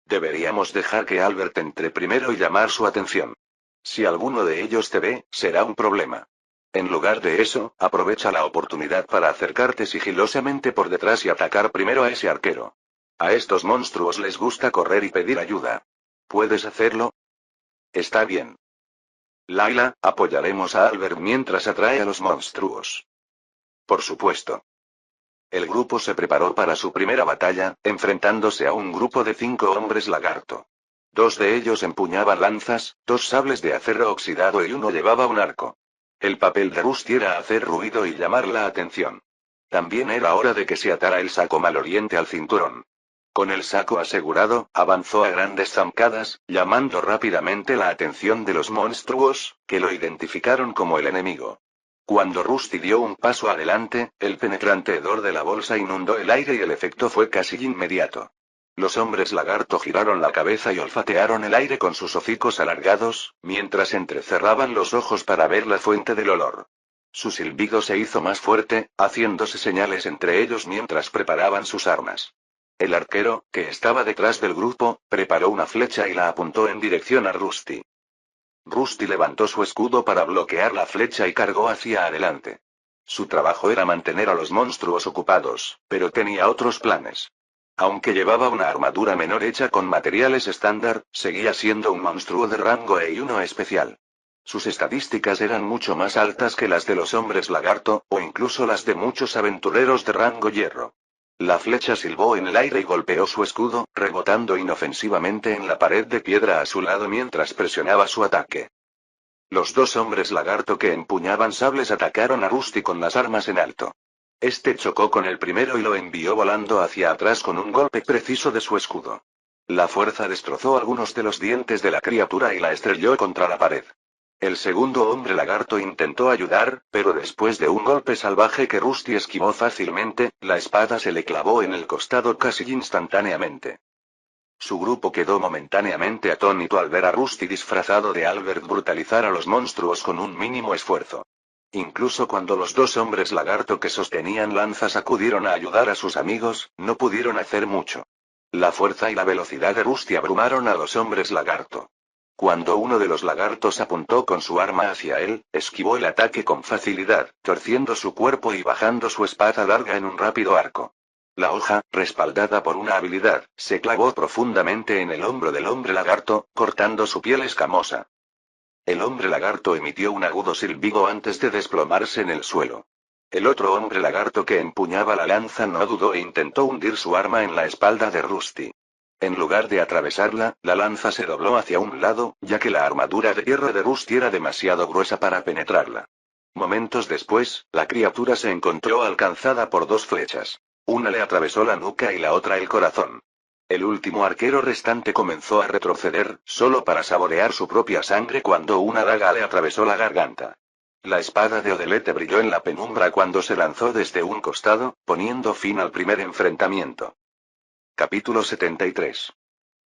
Deberíamos dejar que Albert entre primero y llamar su atención. Si alguno de ellos te ve, será un problema. En lugar de eso, aprovecha la oportunidad para acercarte sigilosamente por detrás y atacar primero a ese arquero. A estos monstruos les gusta correr y pedir ayuda. ¿Puedes hacerlo? Está bien. Layla, apoyaremos a Albert mientras atrae a los monstruos. Por supuesto. El grupo se preparó para su primera batalla, enfrentándose a un grupo de 5 hombres lagarto. 2 de ellos empuñaban lanzas, 2 sables de acero oxidado y uno llevaba un arco. El papel de Rusty era hacer ruido y llamar la atención. También era hora de que se atara el saco maloliente al cinturón. Con el saco asegurado, avanzó a grandes zancadas, llamando rápidamente la atención de los monstruos, que lo identificaron como el enemigo. Cuando Rusty dio un paso adelante, el penetrante hedor de la bolsa inundó el aire y el efecto fue casi inmediato. Los hombres lagarto giraron la cabeza y olfatearon el aire con sus hocicos alargados, mientras entrecerraban los ojos para ver la fuente del olor. Su silbido se hizo más fuerte, haciéndose señales entre ellos mientras preparaban sus armas. El arquero, que estaba detrás del grupo, preparó una flecha y la apuntó en dirección a Rusty. Rusty levantó su escudo para bloquear la flecha y cargó hacia adelante. Su trabajo era mantener a los monstruos ocupados, pero tenía otros planes. Aunque llevaba una armadura menor hecha con materiales estándar, seguía siendo un monstruo de rango E1 especial. Sus estadísticas eran mucho más altas que las de los hombres lagarto, o incluso las de muchos aventureros de rango hierro. La flecha silbó en el aire y golpeó su escudo, rebotando inofensivamente en la pared de piedra a su lado mientras presionaba su ataque. Los 2 hombres lagarto que empuñaban sables atacaron a Rusty con las armas en alto. Este chocó con el primero y lo envió volando hacia atrás con un golpe preciso de su escudo. La fuerza destrozó algunos de los dientes de la criatura y la estrelló contra la pared. El segundo hombre lagarto intentó ayudar, pero después de un golpe salvaje que Rusty esquivó fácilmente, la espada se le clavó en el costado casi instantáneamente. Su grupo quedó momentáneamente atónito al ver a Rusty disfrazado de Albert brutalizar a los monstruos con un mínimo esfuerzo. Incluso cuando los 2 hombres lagarto que sostenían lanzas acudieron a ayudar a sus amigos, no pudieron hacer mucho. La fuerza y la velocidad de Rusty abrumaron a los hombres lagarto. Cuando uno de los lagartos apuntó con su arma hacia él, esquivó el ataque con facilidad, torciendo su cuerpo y bajando su espada larga en un rápido arco. La hoja, respaldada por una habilidad, se clavó profundamente en el hombro del hombre lagarto, cortando su piel escamosa. El hombre lagarto emitió un agudo silbido antes de desplomarse en el suelo. El otro hombre lagarto que empuñaba la lanza no dudó e intentó hundir su arma en la espalda de Rusty. En lugar de atravesarla, la lanza se dobló hacia un lado, ya que la armadura de hierro de Rusty era demasiado gruesa para penetrarla. Momentos después, la criatura se encontró alcanzada por 2 flechas. Una le atravesó la nuca y la otra el corazón. El último arquero restante comenzó a retroceder, solo para saborear su propia sangre cuando una daga le atravesó la garganta. La espada de Odelete brilló en la penumbra cuando se lanzó desde un costado, poniendo fin al primer enfrentamiento. Capítulo 73.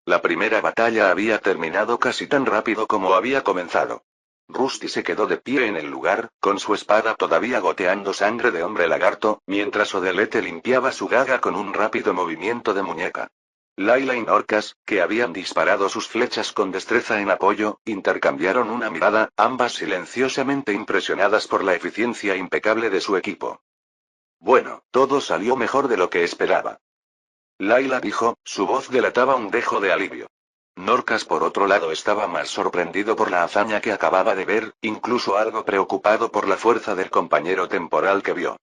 La primera batalla había terminado casi tan rápido como había comenzado. Rusty se quedó de pie en el lugar, con su espada todavía goteando sangre de hombre lagarto, mientras Odelete limpiaba su daga con un rápido movimiento de muñeca. Layla y Norcas, que habían disparado sus flechas con destreza en apoyo, intercambiaron una mirada, ambas silenciosamente impresionadas por la eficiencia impecable de su equipo. Bueno, todo salió mejor de lo que esperaba. Layla dijo, su voz delataba un dejo de alivio. Norcas por otro lado estaba más sorprendido por la hazaña que acababa de ver, incluso algo preocupado por la fuerza del compañero temporal que vio.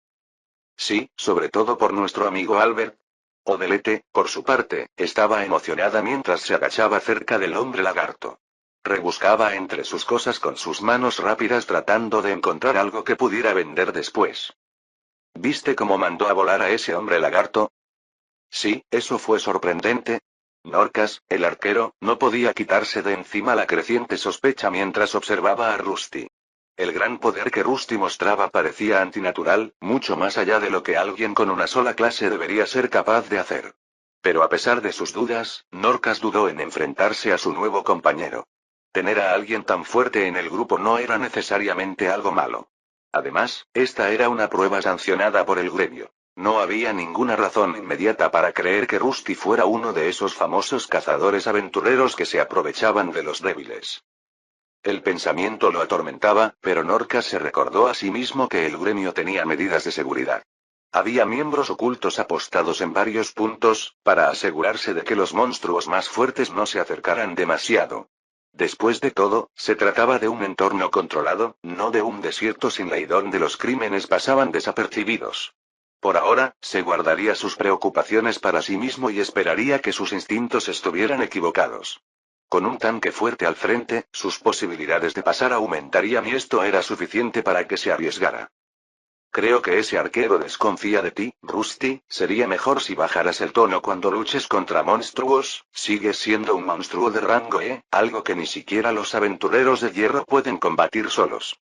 Sí, sobre todo por nuestro amigo Albert. Odelete, por su parte, estaba emocionada mientras se agachaba cerca del hombre lagarto. Rebuscaba entre sus cosas con sus manos rápidas tratando de encontrar algo que pudiera vender después. ¿Viste cómo mandó a volar a ese hombre lagarto? Sí, eso fue sorprendente. Norcas, el arquero, no podía quitarse de encima la creciente sospecha mientras observaba a Rusty. El gran poder que Rusty mostraba parecía antinatural, mucho más allá de lo que alguien con una sola clase debería ser capaz de hacer. Pero a pesar de sus dudas, Norcas dudó en enfrentarse a su nuevo compañero. Tener a alguien tan fuerte en el grupo no era necesariamente algo malo. Además, esta era una prueba sancionada por el gremio. No había ninguna razón inmediata para creer que Rusty fuera uno de esos famosos cazadores aventureros que se aprovechaban de los débiles. El pensamiento lo atormentaba, pero Norcas se recordó a sí mismo que el gremio tenía medidas de seguridad. Había miembros ocultos apostados en varios puntos, para asegurarse de que los monstruos más fuertes no se acercaran demasiado. Después de todo, se trataba de un entorno controlado, no de un desierto sin ley donde los crímenes pasaban desapercibidos. Por ahora, se guardaría sus preocupaciones para sí mismo y esperaría que sus instintos estuvieran equivocados. Con un tanque fuerte al frente, sus posibilidades de pasar aumentarían y esto era suficiente para que se arriesgara. Creo que ese arquero desconfía de ti, Rusty, sería mejor si bajaras el tono cuando luches contra monstruos, sigues siendo un monstruo de rango E, algo que ni siquiera los aventureros de hierro pueden combatir solos.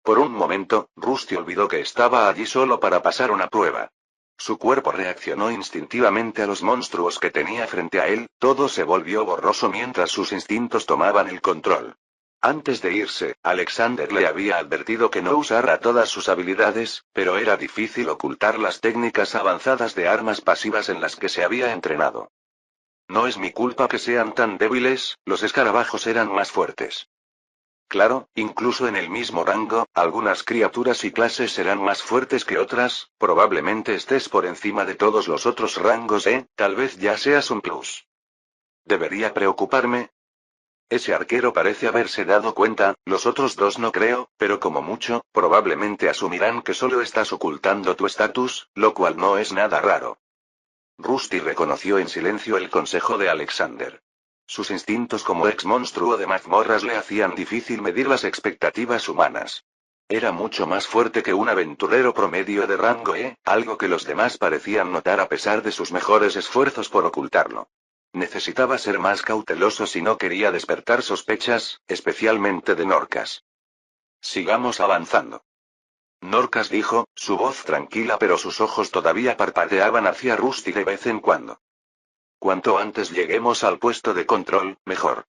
Por un momento, Rusty olvidó que estaba allí solo para pasar una prueba. Su cuerpo reaccionó instintivamente a los monstruos que tenía frente a él, todo se volvió borroso mientras sus instintos tomaban el control. Antes de irse, Alexander le había advertido que no usara todas sus habilidades, pero era difícil ocultar las técnicas avanzadas de armas pasivas en las que se había entrenado. No es mi culpa que sean tan débiles, los escarabajos eran más fuertes. Claro, incluso en el mismo rango, algunas criaturas y clases serán más fuertes que otras, probablemente estés por encima de todos los otros rangos, tal vez ya seas un plus. ¿Debería preocuparme? Ese arquero parece haberse dado cuenta, los otros dos no creo, pero como mucho, probablemente asumirán que solo estás ocultando tu estatus, lo cual no es nada raro. Rusty reconoció en silencio el consejo de Alexander. Sus instintos como ex monstruo de mazmorras le hacían difícil medir las expectativas humanas. Era mucho más fuerte que un aventurero promedio de rango E, algo que los demás parecían notar a pesar de sus mejores esfuerzos por ocultarlo. Necesitaba ser más cauteloso si no quería despertar sospechas, especialmente de Norcas. Sigamos avanzando. Norcas dijo, su voz tranquila pero sus ojos todavía parpadeaban hacia Rusty de vez en cuando. Cuanto antes lleguemos al puesto de control, mejor.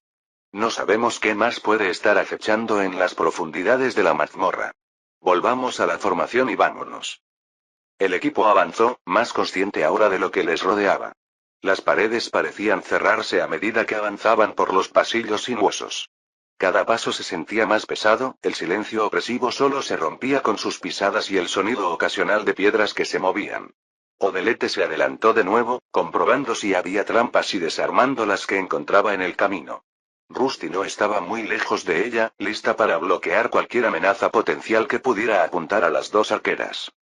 No sabemos qué más puede estar acechando en las profundidades de la mazmorra. Volvamos a la formación y vámonos. El equipo avanzó, más consciente ahora de lo que les rodeaba. Las paredes parecían cerrarse a medida que avanzaban por los pasillos sinuosos. Cada paso se sentía más pesado, el silencio opresivo solo se rompía con sus pisadas y el sonido ocasional de piedras que se movían. Odelete se adelantó de nuevo, comprobando si había trampas y desarmando las que encontraba en el camino. Rusty no estaba muy lejos de ella, lista para bloquear cualquier amenaza potencial que pudiera apuntar a las dos arqueras.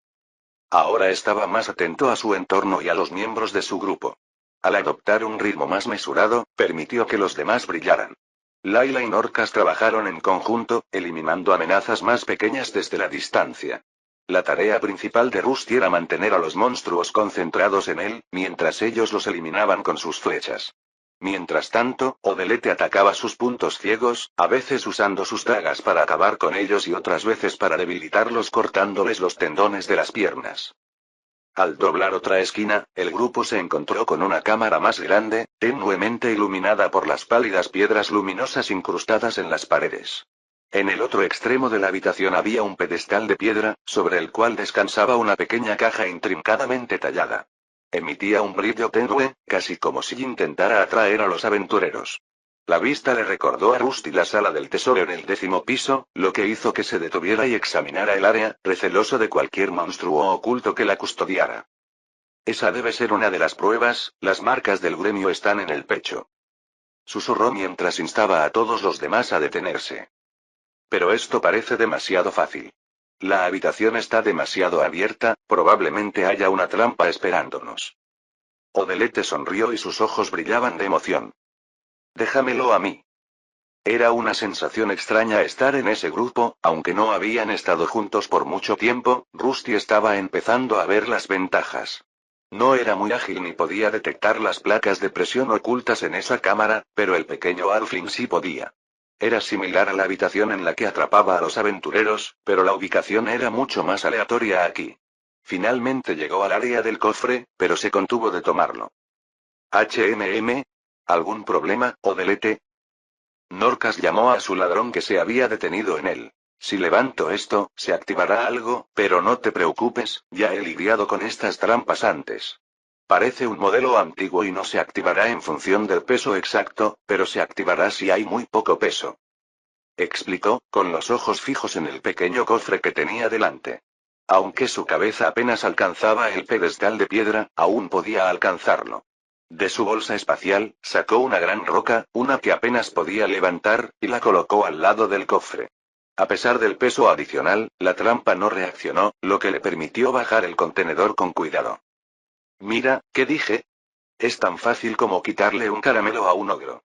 Ahora estaba más atento a su entorno y a los miembros de su grupo. Al adoptar un ritmo más mesurado, permitió que los demás brillaran. Layla y Norcas trabajaron en conjunto, eliminando amenazas más pequeñas desde la distancia. La tarea principal de Rusty era mantener a los monstruos concentrados en él, mientras ellos los eliminaban con sus flechas. Mientras tanto, Odelete atacaba sus puntos ciegos, a veces usando sus dagas para acabar con ellos y otras veces para debilitarlos cortándoles los tendones de las piernas. Al doblar otra esquina, el grupo se encontró con una cámara más grande, tenuemente iluminada por las pálidas piedras luminosas incrustadas en las paredes. En el otro extremo de la habitación había un pedestal de piedra, sobre el cual descansaba una pequeña caja intrincadamente tallada. Emitía un brillo tenue, casi como si intentara atraer a los aventureros. La vista le recordó a Rusty la sala del tesoro en el 10º piso, lo que hizo que se detuviera y examinara el área, receloso de cualquier monstruo oculto que la custodiara. Esa debe ser una de las pruebas, las marcas del gremio están en el pecho. susurró mientras instaba a todos los demás a detenerse. Pero esto parece demasiado fácil. La habitación está demasiado abierta, probablemente haya una trampa esperándonos. Odelete sonrió y sus ojos brillaban de emoción. Déjamelo a mí. Era una sensación extraña estar en ese grupo, aunque no habían estado juntos por mucho tiempo, Rusty estaba empezando a ver las ventajas. No era muy ágil ni podía detectar las placas de presión ocultas en esa cámara, pero el pequeño Halfling sí podía. Era similar a la habitación en la que atrapaba a los aventureros, pero la ubicación era mucho más aleatoria aquí. Finalmente llegó al área del cofre, pero se contuvo de tomarlo. ¿Algún problema, Odelete? Norcas llamó a su ladrón que se había detenido en él. Si levanto esto, se activará algo, pero no te preocupes, ya he lidiado con estas trampas antes. Parece un modelo antiguo y no se activará en función del peso exacto, pero se activará si hay muy poco peso. Explicó, con los ojos fijos en el pequeño cofre que tenía delante. Aunque su cabeza apenas alcanzaba el pedestal de piedra, aún podía alcanzarlo. De su bolsa espacial, sacó una gran roca, una que apenas podía levantar, y la colocó al lado del cofre. A pesar del peso adicional, la trampa no reaccionó, lo que le permitió bajar el contenedor con cuidado. Mira, ¿qué dije? Es tan fácil como quitarle un caramelo a un ogro.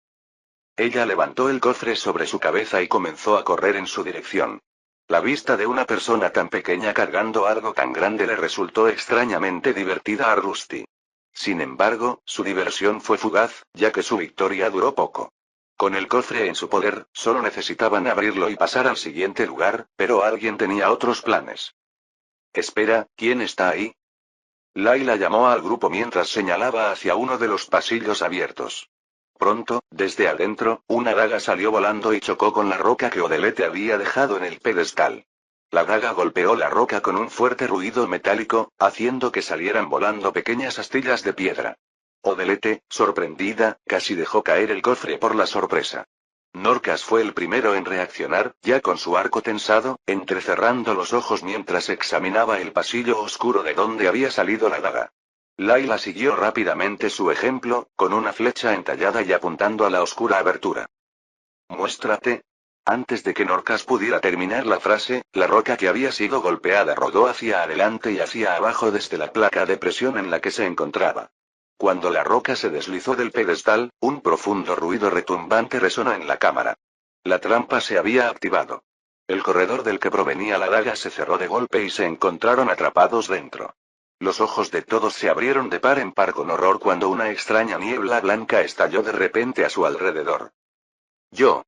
Ella levantó el cofre sobre su cabeza y comenzó a correr en su dirección. La vista de una persona tan pequeña cargando algo tan grande le resultó extrañamente divertida a Rusty. Sin embargo, su diversión fue fugaz, ya que su victoria duró poco. Con el cofre en su poder, solo necesitaban abrirlo y pasar al siguiente lugar, pero alguien tenía otros planes. Espera, ¿quién está ahí? Layla llamó al grupo mientras señalaba hacia uno de los pasillos abiertos. Pronto, desde adentro, una daga salió volando y chocó con la roca que Odelete había dejado en el pedestal. La daga golpeó la roca con un fuerte ruido metálico, haciendo que salieran volando pequeñas astillas de piedra. Odelete, sorprendida, casi dejó caer el cofre por la sorpresa. Norcas fue el primero en reaccionar, ya con su arco tensado, entrecerrando los ojos mientras examinaba el pasillo oscuro de donde había salido la daga. Layla siguió rápidamente su ejemplo, con una flecha entallada y apuntando a la oscura abertura. Muéstrate. Antes de que Norcas pudiera terminar la frase, la roca que había sido golpeada rodó hacia adelante y hacia abajo desde la placa de presión en la que se encontraba. Cuando la roca se deslizó del pedestal, un profundo ruido retumbante resonó en la cámara. La trampa se había activado. El corredor del que provenía la daga se cerró de golpe y se encontraron atrapados dentro. Los ojos de todos se abrieron de par en par con horror cuando una extraña niebla blanca estalló de repente a su alrededor.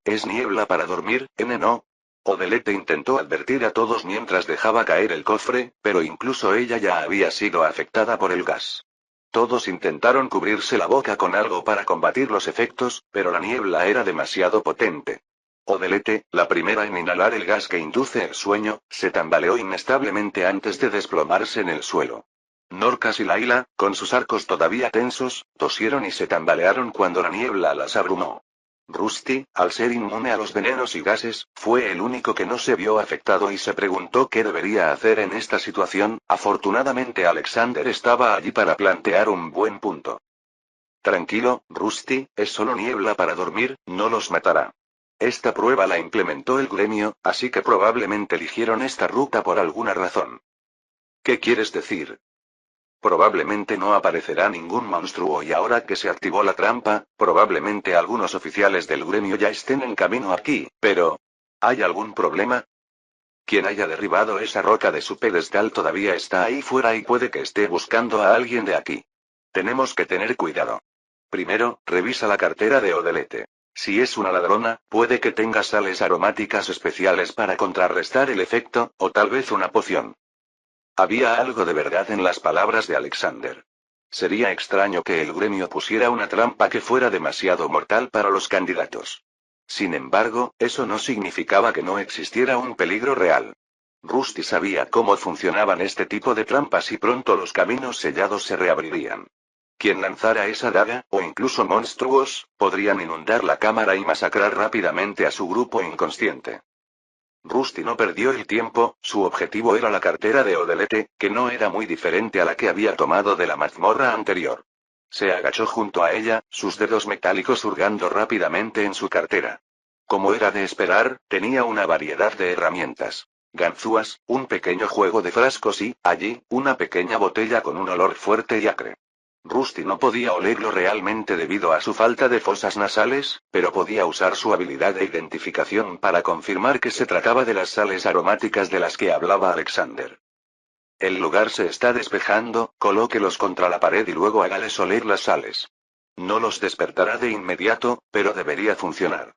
¿Es niebla para dormir, no? Odelete intentó advertir a todos mientras dejaba caer el cofre, pero incluso ella ya había sido afectada por el gas. Todos intentaron cubrirse la boca con algo para combatir los efectos, pero la niebla era demasiado potente. Odelete, la primera en inhalar el gas que induce el sueño, se tambaleó inestablemente antes de desplomarse en el suelo. Norcas y Layla, con sus arcos todavía tensos, tosieron y se tambalearon cuando la niebla las abrumó. Rusty, al ser inmune a los venenos y gases, fue el único que no se vio afectado y se preguntó qué debería hacer en esta situación. Afortunadamente Alexander estaba allí para plantear un buen punto. Tranquilo, Rusty, es solo niebla para dormir, no los matará. Esta prueba la implementó el gremio, así que probablemente eligieron esta ruta por alguna razón. ¿Qué quieres decir? Probablemente no aparecerá ningún monstruo y ahora que se activó la trampa, probablemente algunos oficiales del gremio ya estén en camino aquí, pero... ¿hay algún problema? Quien haya derribado esa roca de su pedestal todavía está ahí fuera y puede que esté buscando a alguien de aquí. Tenemos que tener cuidado. Primero, revisa la cartera de Odelete. Si es una ladrona, puede que tenga sales aromáticas especiales para contrarrestar el efecto, o tal vez una poción. Había algo de verdad en las palabras de Alexander. Sería extraño que el gremio pusiera una trampa que fuera demasiado mortal para los candidatos. Sin embargo, eso no significaba que no existiera un peligro real. Rusty sabía cómo funcionaban este tipo de trampas y pronto los caminos sellados se reabrirían. Quien lanzara esa daga, o incluso monstruos, podrían inundar la cámara y masacrar rápidamente a su grupo inconsciente. Rusty no perdió el tiempo, su objetivo era la cartera de Odelete, que no era muy diferente a la que había tomado de la mazmorra anterior. Se agachó junto a ella, sus dedos metálicos hurgando rápidamente en su cartera. Como era de esperar, tenía una variedad de herramientas. Ganzúas, un pequeño juego de frascos y, allí, una pequeña botella con un olor fuerte y acre. Rusty no podía olerlo realmente debido a su falta de fosas nasales, pero podía usar su habilidad de identificación para confirmar que se trataba de las sales aromáticas de las que hablaba Alexander. El lugar se está despejando, colóquelos contra la pared y luego hágales oler las sales. No los despertará de inmediato, pero debería funcionar.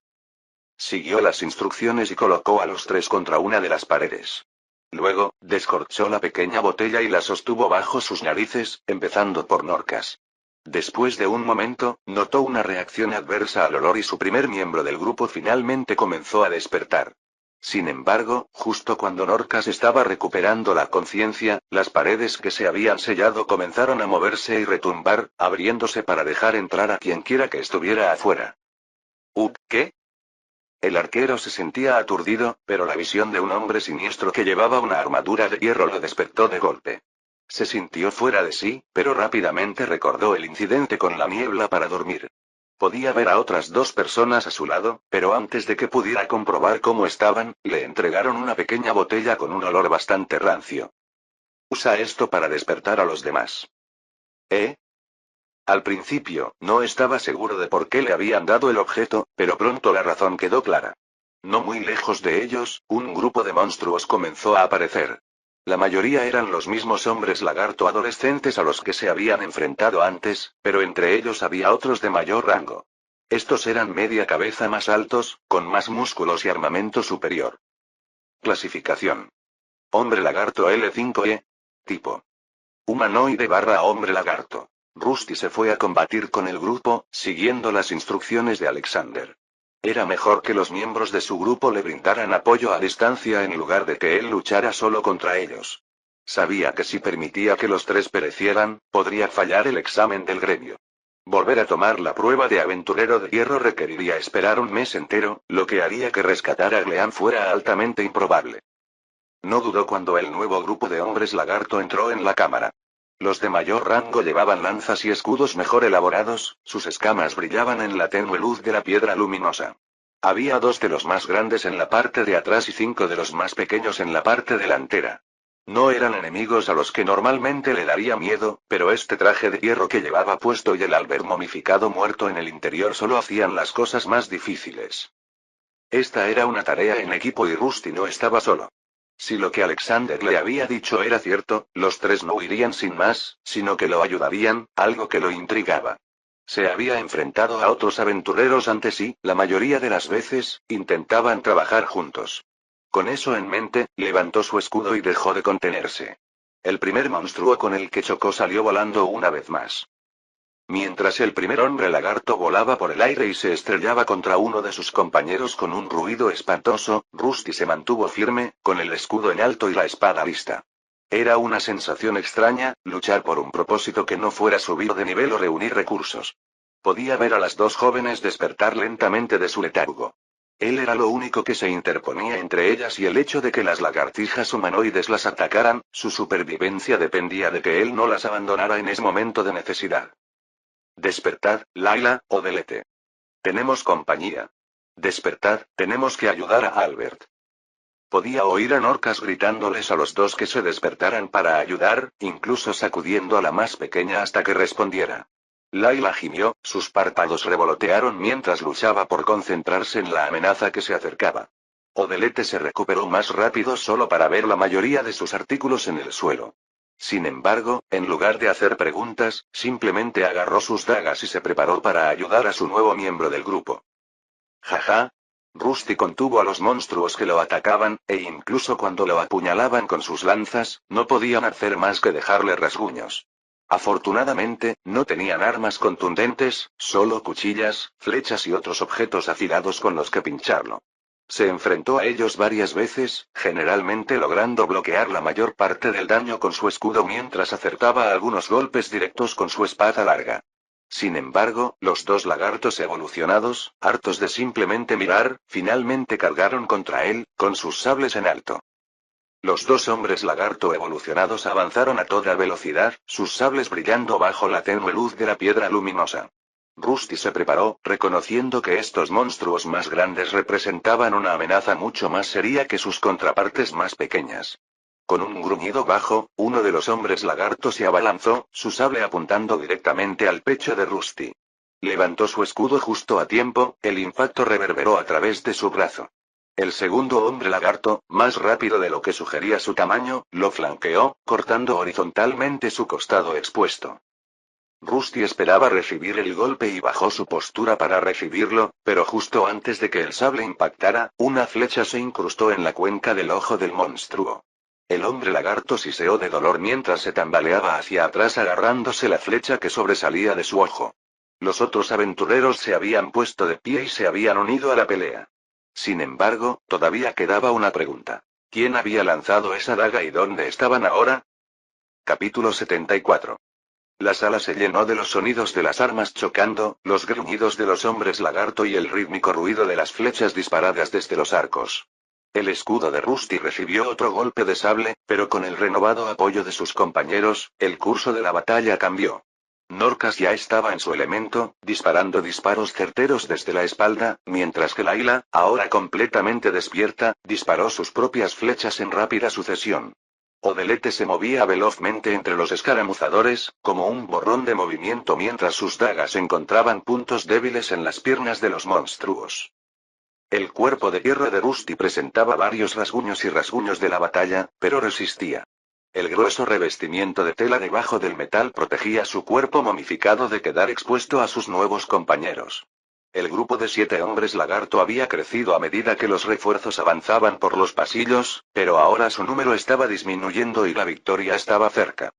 Siguió las instrucciones y colocó a los tres contra una de las paredes. Luego, descorchó la pequeña botella y la sostuvo bajo sus narices, empezando por Norcas. Después de un momento, notó una reacción adversa al olor y su primer miembro del grupo finalmente comenzó a despertar. Sin embargo, justo cuando Norcas estaba recuperando la conciencia, las paredes que se habían sellado comenzaron a moverse y retumbar, abriéndose para dejar entrar a quienquiera que estuviera afuera. ¿Qué? El arquero se sentía aturdido, pero la visión de un hombre siniestro que llevaba una armadura de hierro lo despertó de golpe. Se sintió fuera de sí, pero rápidamente recordó el incidente con la niebla para dormir. Podía ver a otras dos personas a su lado, pero antes de que pudiera comprobar cómo estaban, le entregaron una pequeña botella con un olor bastante rancio. Usa esto para despertar a los demás. ¿Eh? Al principio, no estaba seguro de por qué le habían dado el objeto, pero pronto la razón quedó clara. No muy lejos de ellos, un grupo de monstruos comenzó a aparecer. La mayoría eran los mismos hombres lagarto adolescentes a los que se habían enfrentado antes, pero entre ellos había otros de mayor rango. Estos eran media cabeza más altos, con más músculos y armamento superior. Clasificación. Hombre lagarto L5E. Tipo. Humanoide / hombre lagarto. Rusty se fue a combatir con el grupo, siguiendo las instrucciones de Alexander. Era mejor que los miembros de su grupo le brindaran apoyo a distancia en lugar de que él luchara solo contra ellos. Sabía que si permitía que los tres perecieran, podría fallar el examen del gremio. Volver a tomar la prueba de aventurero de hierro requeriría esperar un mes entero, lo que haría que rescatar a Glean fuera altamente improbable. No dudó cuando el nuevo grupo de hombres lagarto entró en la cámara. Los de mayor rango llevaban lanzas y escudos mejor elaborados, sus escamas brillaban en la tenue luz de la piedra luminosa. Había 2 de los más grandes en la parte de atrás y 5 de los más pequeños en la parte delantera. No eran enemigos a los que normalmente le daría miedo, pero este traje de hierro que llevaba puesto y el Albert momificado muerto en el interior solo hacían las cosas más difíciles. Esta era una tarea en equipo y Rusty no estaba solo. Si lo que Alexander le había dicho era cierto, los tres no huirían sin más, sino que lo ayudarían, algo que lo intrigaba. Se había enfrentado a otros aventureros antes y, la mayoría de las veces, intentaban trabajar juntos. Con eso en mente, levantó su escudo y dejó de contenerse. El primer monstruo con el que chocó salió volando una vez más. Mientras el primer hombre lagarto volaba por el aire y se estrellaba contra uno de sus compañeros con un ruido espantoso, Rusty se mantuvo firme, con el escudo en alto y la espada lista. Era una sensación extraña, luchar por un propósito que no fuera subir de nivel o reunir recursos. Podía ver a las dos jóvenes despertar lentamente de su letargo. Él era lo único que se interponía entre ellas y el hecho de que las lagartijas humanoides las atacaran, su supervivencia dependía de que él no las abandonara en ese momento de necesidad. Despertad, Layla, o Delete. Tenemos compañía. Despertad, tenemos que ayudar a Albert. Podía oír a Norcas gritándoles a los dos que se despertaran para ayudar, incluso sacudiendo a la más pequeña hasta que respondiera. Layla gimió, sus párpados revolotearon mientras luchaba por concentrarse en la amenaza que se acercaba. Odelete se recuperó más rápido solo para ver la mayoría de sus artículos en el suelo. Sin embargo, en lugar de hacer preguntas, simplemente agarró sus dagas y se preparó para ayudar a su nuevo miembro del grupo. Jaja. Rusty contuvo a los monstruos que lo atacaban, e incluso cuando lo apuñalaban con sus lanzas, no podían hacer más que dejarle rasguños. Afortunadamente, no tenían armas contundentes, solo cuchillas, flechas y otros objetos afilados con los que pincharlo. Se enfrentó a ellos varias veces, generalmente logrando bloquear la mayor parte del daño con su escudo mientras acertaba algunos golpes directos con su espada larga. Sin embargo, los dos lagartos evolucionados, hartos de simplemente mirar, finalmente cargaron contra él, con sus sables en alto. Los dos hombres lagarto evolucionados avanzaron a toda velocidad, sus sables brillando bajo la tenue luz de la piedra luminosa. Rusty se preparó, reconociendo que estos monstruos más grandes representaban una amenaza mucho más seria que sus contrapartes más pequeñas. Con un gruñido bajo, uno de los hombres lagarto se abalanzó, su sable apuntando directamente al pecho de Rusty. Levantó su escudo justo a tiempo, el impacto reverberó a través de su brazo. El segundo hombre lagarto, más rápido de lo que sugería su tamaño, lo flanqueó, cortando horizontalmente su costado expuesto. Rusty esperaba recibir el golpe y bajó su postura para recibirlo, pero justo antes de que el sable impactara, una flecha se incrustó en la cuenca del ojo del monstruo. El hombre lagarto siseó de dolor mientras se tambaleaba hacia atrás agarrándose la flecha que sobresalía de su ojo. Los otros aventureros se habían puesto de pie y se habían unido a la pelea. Sin embargo, todavía quedaba una pregunta. ¿Quién había lanzado esa daga y dónde estaban ahora? Capítulo 74. La sala se llenó de los sonidos de las armas chocando, los gruñidos de los hombres lagarto y el rítmico ruido de las flechas disparadas desde los arcos. El escudo de Rusty recibió otro golpe de sable, pero con el renovado apoyo de sus compañeros, el curso de la batalla cambió. Norcas ya estaba en su elemento, disparando disparos certeros desde la espalda, mientras que Layla, ahora completamente despierta, disparó sus propias flechas en rápida sucesión. Odelete se movía velozmente entre los escaramuzadores, como un borrón de movimiento mientras sus dagas encontraban puntos débiles en las piernas de los monstruos. El cuerpo de hierro de Rusty presentaba varios rasguños y rasguños de la batalla, pero resistía. El grueso revestimiento de tela debajo del metal protegía su cuerpo momificado de quedar expuesto a sus nuevos compañeros. El grupo de 7 hombres lagarto había crecido a medida que los refuerzos avanzaban por los pasillos, pero ahora su número estaba disminuyendo y la victoria estaba cerca.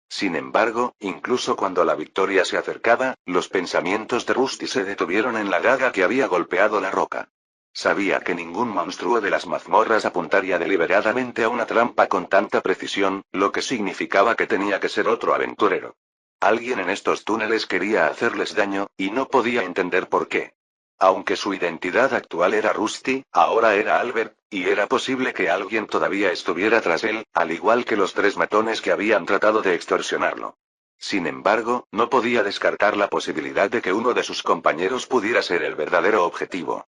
Sin embargo, incluso cuando la victoria se acercaba, los pensamientos de Rusty se detuvieron en la daga que había golpeado la roca. Sabía que ningún monstruo de las mazmorras apuntaría deliberadamente a una trampa con tanta precisión, lo que significaba que tenía que ser otro aventurero. Alguien en estos túneles quería hacerles daño, y no podía entender por qué. Aunque su identidad actual era Rusty, ahora era Albert, y era posible que alguien todavía estuviera tras él, al igual que los 3 matones que habían tratado de extorsionarlo. Sin embargo, no podía descartar la posibilidad de que uno de sus compañeros pudiera ser el verdadero objetivo.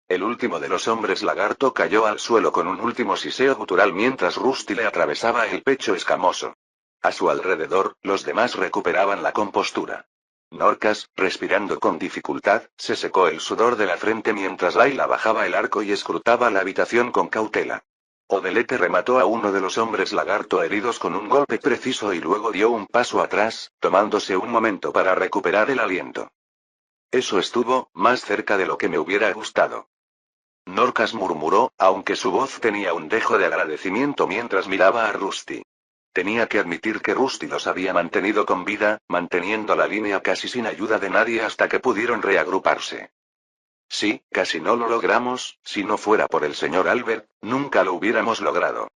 El último de los hombres lagarto cayó al suelo con un último siseo gutural mientras Rusty le atravesaba el pecho escamoso. A su alrededor, los demás recuperaban la compostura. Norcas, respirando con dificultad, se secó el sudor de la frente mientras Layla bajaba el arco y escrutaba la habitación con cautela. Odelete remató a uno de los hombres lagarto heridos con un golpe preciso y luego dio un paso atrás, tomándose un momento para recuperar el aliento. Eso estuvo más cerca de lo que me hubiera gustado. Norcas murmuró, aunque su voz tenía un dejo de agradecimiento mientras miraba a Rusty. Tenía que admitir que Rusty los había mantenido con vida, manteniendo la línea casi sin ayuda de nadie hasta que pudieron reagruparse. Sí, casi no lo logramos, si no fuera por el señor Albert, nunca lo hubiéramos logrado.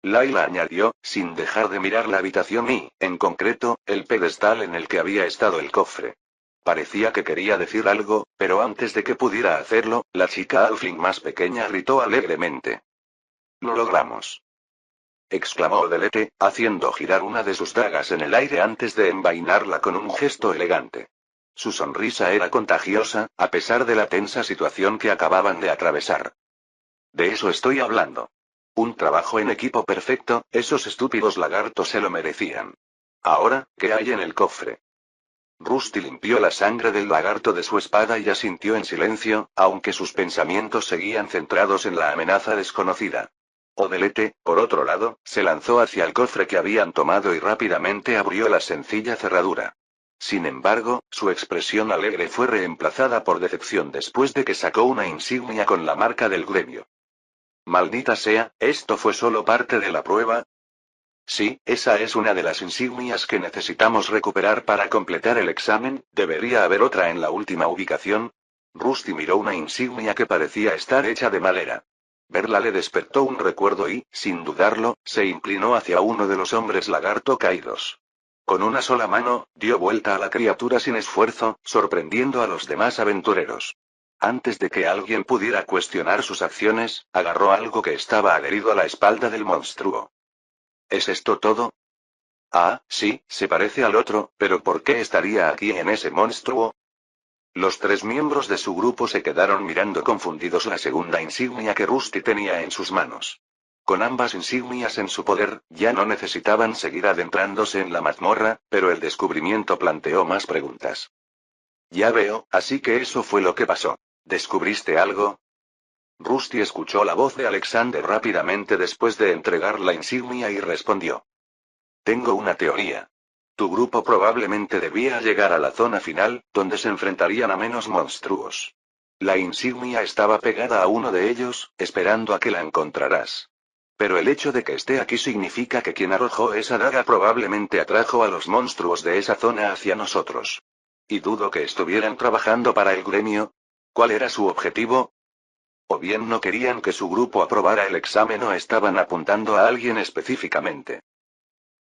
Layla añadió, sin dejar de mirar la habitación y, en concreto, el pedestal en el que había estado el cofre. Parecía que quería decir algo, pero antes de que pudiera hacerlo, la chica halfling más pequeña gritó alegremente. «¡Lo logramos!», exclamó Odelete, haciendo girar una de sus dagas en el aire antes de envainarla con un gesto elegante. Su sonrisa era contagiosa, a pesar de la tensa situación que acababan de atravesar. De eso estoy hablando. Un trabajo en equipo perfecto, esos estúpidos lagartos se lo merecían. Ahora, ¿qué hay en el cofre? Rusty limpió la sangre del lagarto de su espada y asintió en silencio, aunque sus pensamientos seguían centrados en la amenaza desconocida. Odelete, por otro lado, se lanzó hacia el cofre que habían tomado y rápidamente abrió la sencilla cerradura. Sin embargo, su expresión alegre fue reemplazada por decepción después de que sacó una insignia con la marca del gremio. Maldita sea, ¿esto fue solo parte de la prueba? Sí, esa es una de las insignias que necesitamos recuperar para completar el examen, ¿debería haber otra en la última ubicación? Rusty miró una insignia que parecía estar hecha de madera. Verla le despertó un recuerdo y, sin dudarlo, se inclinó hacia uno de los hombres lagarto caídos. Con una sola mano, dio vuelta a la criatura sin esfuerzo, sorprendiendo a los demás aventureros. Antes de que alguien pudiera cuestionar sus acciones, agarró algo que estaba adherido a la espalda del monstruo. ¿Es esto todo? Ah, sí, se parece al otro, pero ¿por qué estaría aquí en ese monstruo? Los tres miembros de su grupo se quedaron mirando confundidos la segunda insignia que Rusty tenía en sus manos. Con ambas insignias en su poder, ya no necesitaban seguir adentrándose en la mazmorra, pero el descubrimiento planteó más preguntas. Ya veo, así que eso fue lo que pasó. ¿Descubriste algo? Rusty escuchó la voz de Alexander rápidamente después de entregar la insignia y respondió. Tengo una teoría. Tu grupo probablemente debía llegar a la zona final, donde se enfrentarían a menos monstruos. La insignia estaba pegada a uno de ellos, esperando a que la encontrarás. Pero el hecho de que esté aquí significa que quien arrojó esa daga probablemente atrajo a los monstruos de esa zona hacia nosotros. Y dudo que estuvieran trabajando para el gremio. ¿Cuál era su objetivo? O bien no querían que su grupo aprobara el examen o estaban apuntando a alguien específicamente.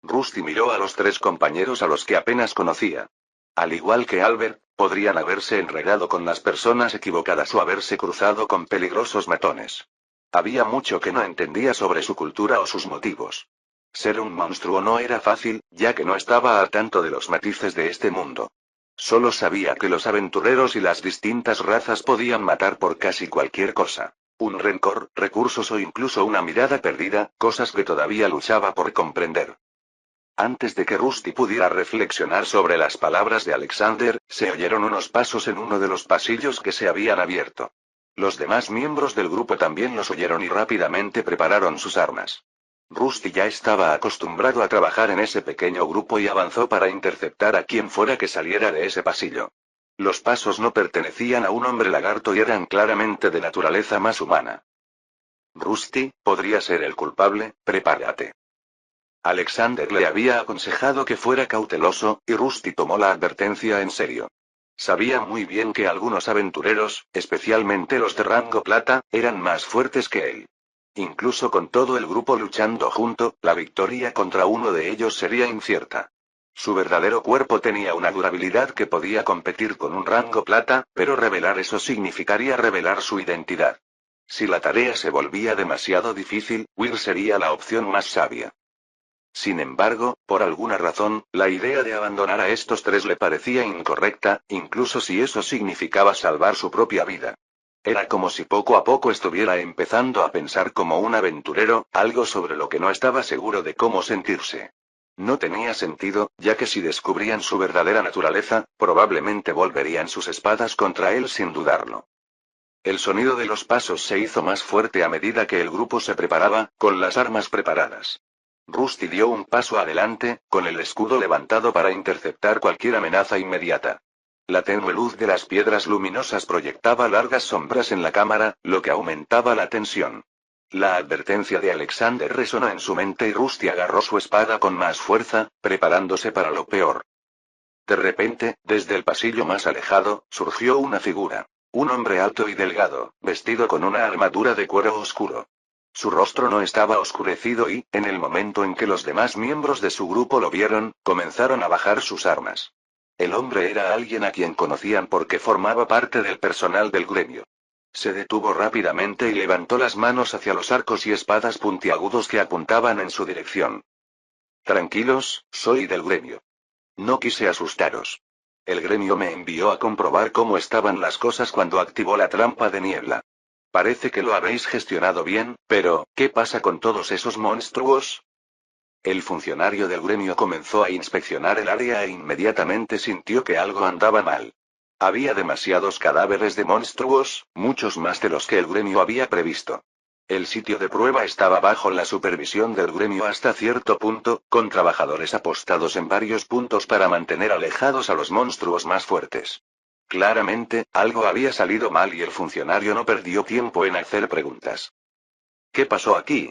Rusty miró a los tres compañeros a los que apenas conocía. Al igual que Albert, podrían haberse enredado con las personas equivocadas o haberse cruzado con peligrosos matones. Había mucho que no entendía sobre su cultura o sus motivos. Ser un monstruo no era fácil, ya que no estaba al tanto de los matices de este mundo. Solo sabía que los aventureros y las distintas razas podían matar por casi cualquier cosa. Un rencor, recursos o incluso una mirada perdida, cosas que todavía luchaba por comprender. Antes de que Rusty pudiera reflexionar sobre las palabras de Alexander, se oyeron unos pasos en uno de los pasillos que se habían abierto. Los demás miembros del grupo también los oyeron y rápidamente prepararon sus armas. Rusty ya estaba acostumbrado a trabajar en ese pequeño grupo y avanzó para interceptar a quien fuera que saliera de ese pasillo. Los pasos no pertenecían a un hombre lagarto y eran claramente de naturaleza más humana. Rusty, podría ser el culpable, prepárate. Alexander le había aconsejado que fuera cauteloso, y Rusty tomó la advertencia en serio. Sabía muy bien que algunos aventureros, especialmente los de rango plata, eran más fuertes que él. Incluso con todo el grupo luchando junto, la victoria contra uno de ellos sería incierta. Su verdadero cuerpo tenía una durabilidad que podía competir con un rango plata, pero revelar eso significaría revelar su identidad. Si la tarea se volvía demasiado difícil, Will sería la opción más sabia. Sin embargo, por alguna razón, la idea de abandonar a estos tres le parecía incorrecta, incluso si eso significaba salvar su propia vida. Era como si poco a poco estuviera empezando a pensar como un aventurero, algo sobre lo que no estaba seguro de cómo sentirse. No tenía sentido, ya que si descubrían su verdadera naturaleza, probablemente volverían sus espadas contra él sin dudarlo. El sonido de los pasos se hizo más fuerte a medida que el grupo se preparaba, con las armas preparadas. Rusty dio un paso adelante, con el escudo levantado para interceptar cualquier amenaza inmediata. La tenue luz de las piedras luminosas proyectaba largas sombras en la cámara, lo que aumentaba la tensión. La advertencia de Alexander resonó en su mente y Rusty agarró su espada con más fuerza, preparándose para lo peor. De repente, desde el pasillo más alejado, surgió una figura. Un hombre alto y delgado, vestido con una armadura de cuero oscuro. Su rostro no estaba oscurecido y, en el momento en que los demás miembros de su grupo lo vieron, comenzaron a bajar sus armas. El hombre era alguien a quien conocían porque formaba parte del personal del gremio. Se detuvo rápidamente y levantó las manos hacia los arcos y espadas puntiagudos que apuntaban en su dirección. Tranquilos, soy del gremio. No quise asustaros. El gremio me envió a comprobar cómo estaban las cosas cuando activó la trampa de niebla. Parece que lo habéis gestionado bien, pero, ¿qué pasa con todos esos monstruos? El funcionario del gremio comenzó a inspeccionar el área e inmediatamente sintió que algo andaba mal. Había demasiados cadáveres de monstruos, muchos más de los que el gremio había previsto. El sitio de prueba estaba bajo la supervisión del gremio hasta cierto punto, con trabajadores apostados en varios puntos para mantener alejados a los monstruos más fuertes. Claramente, algo había salido mal y el funcionario no perdió tiempo en hacer preguntas. ¿Qué pasó aquí?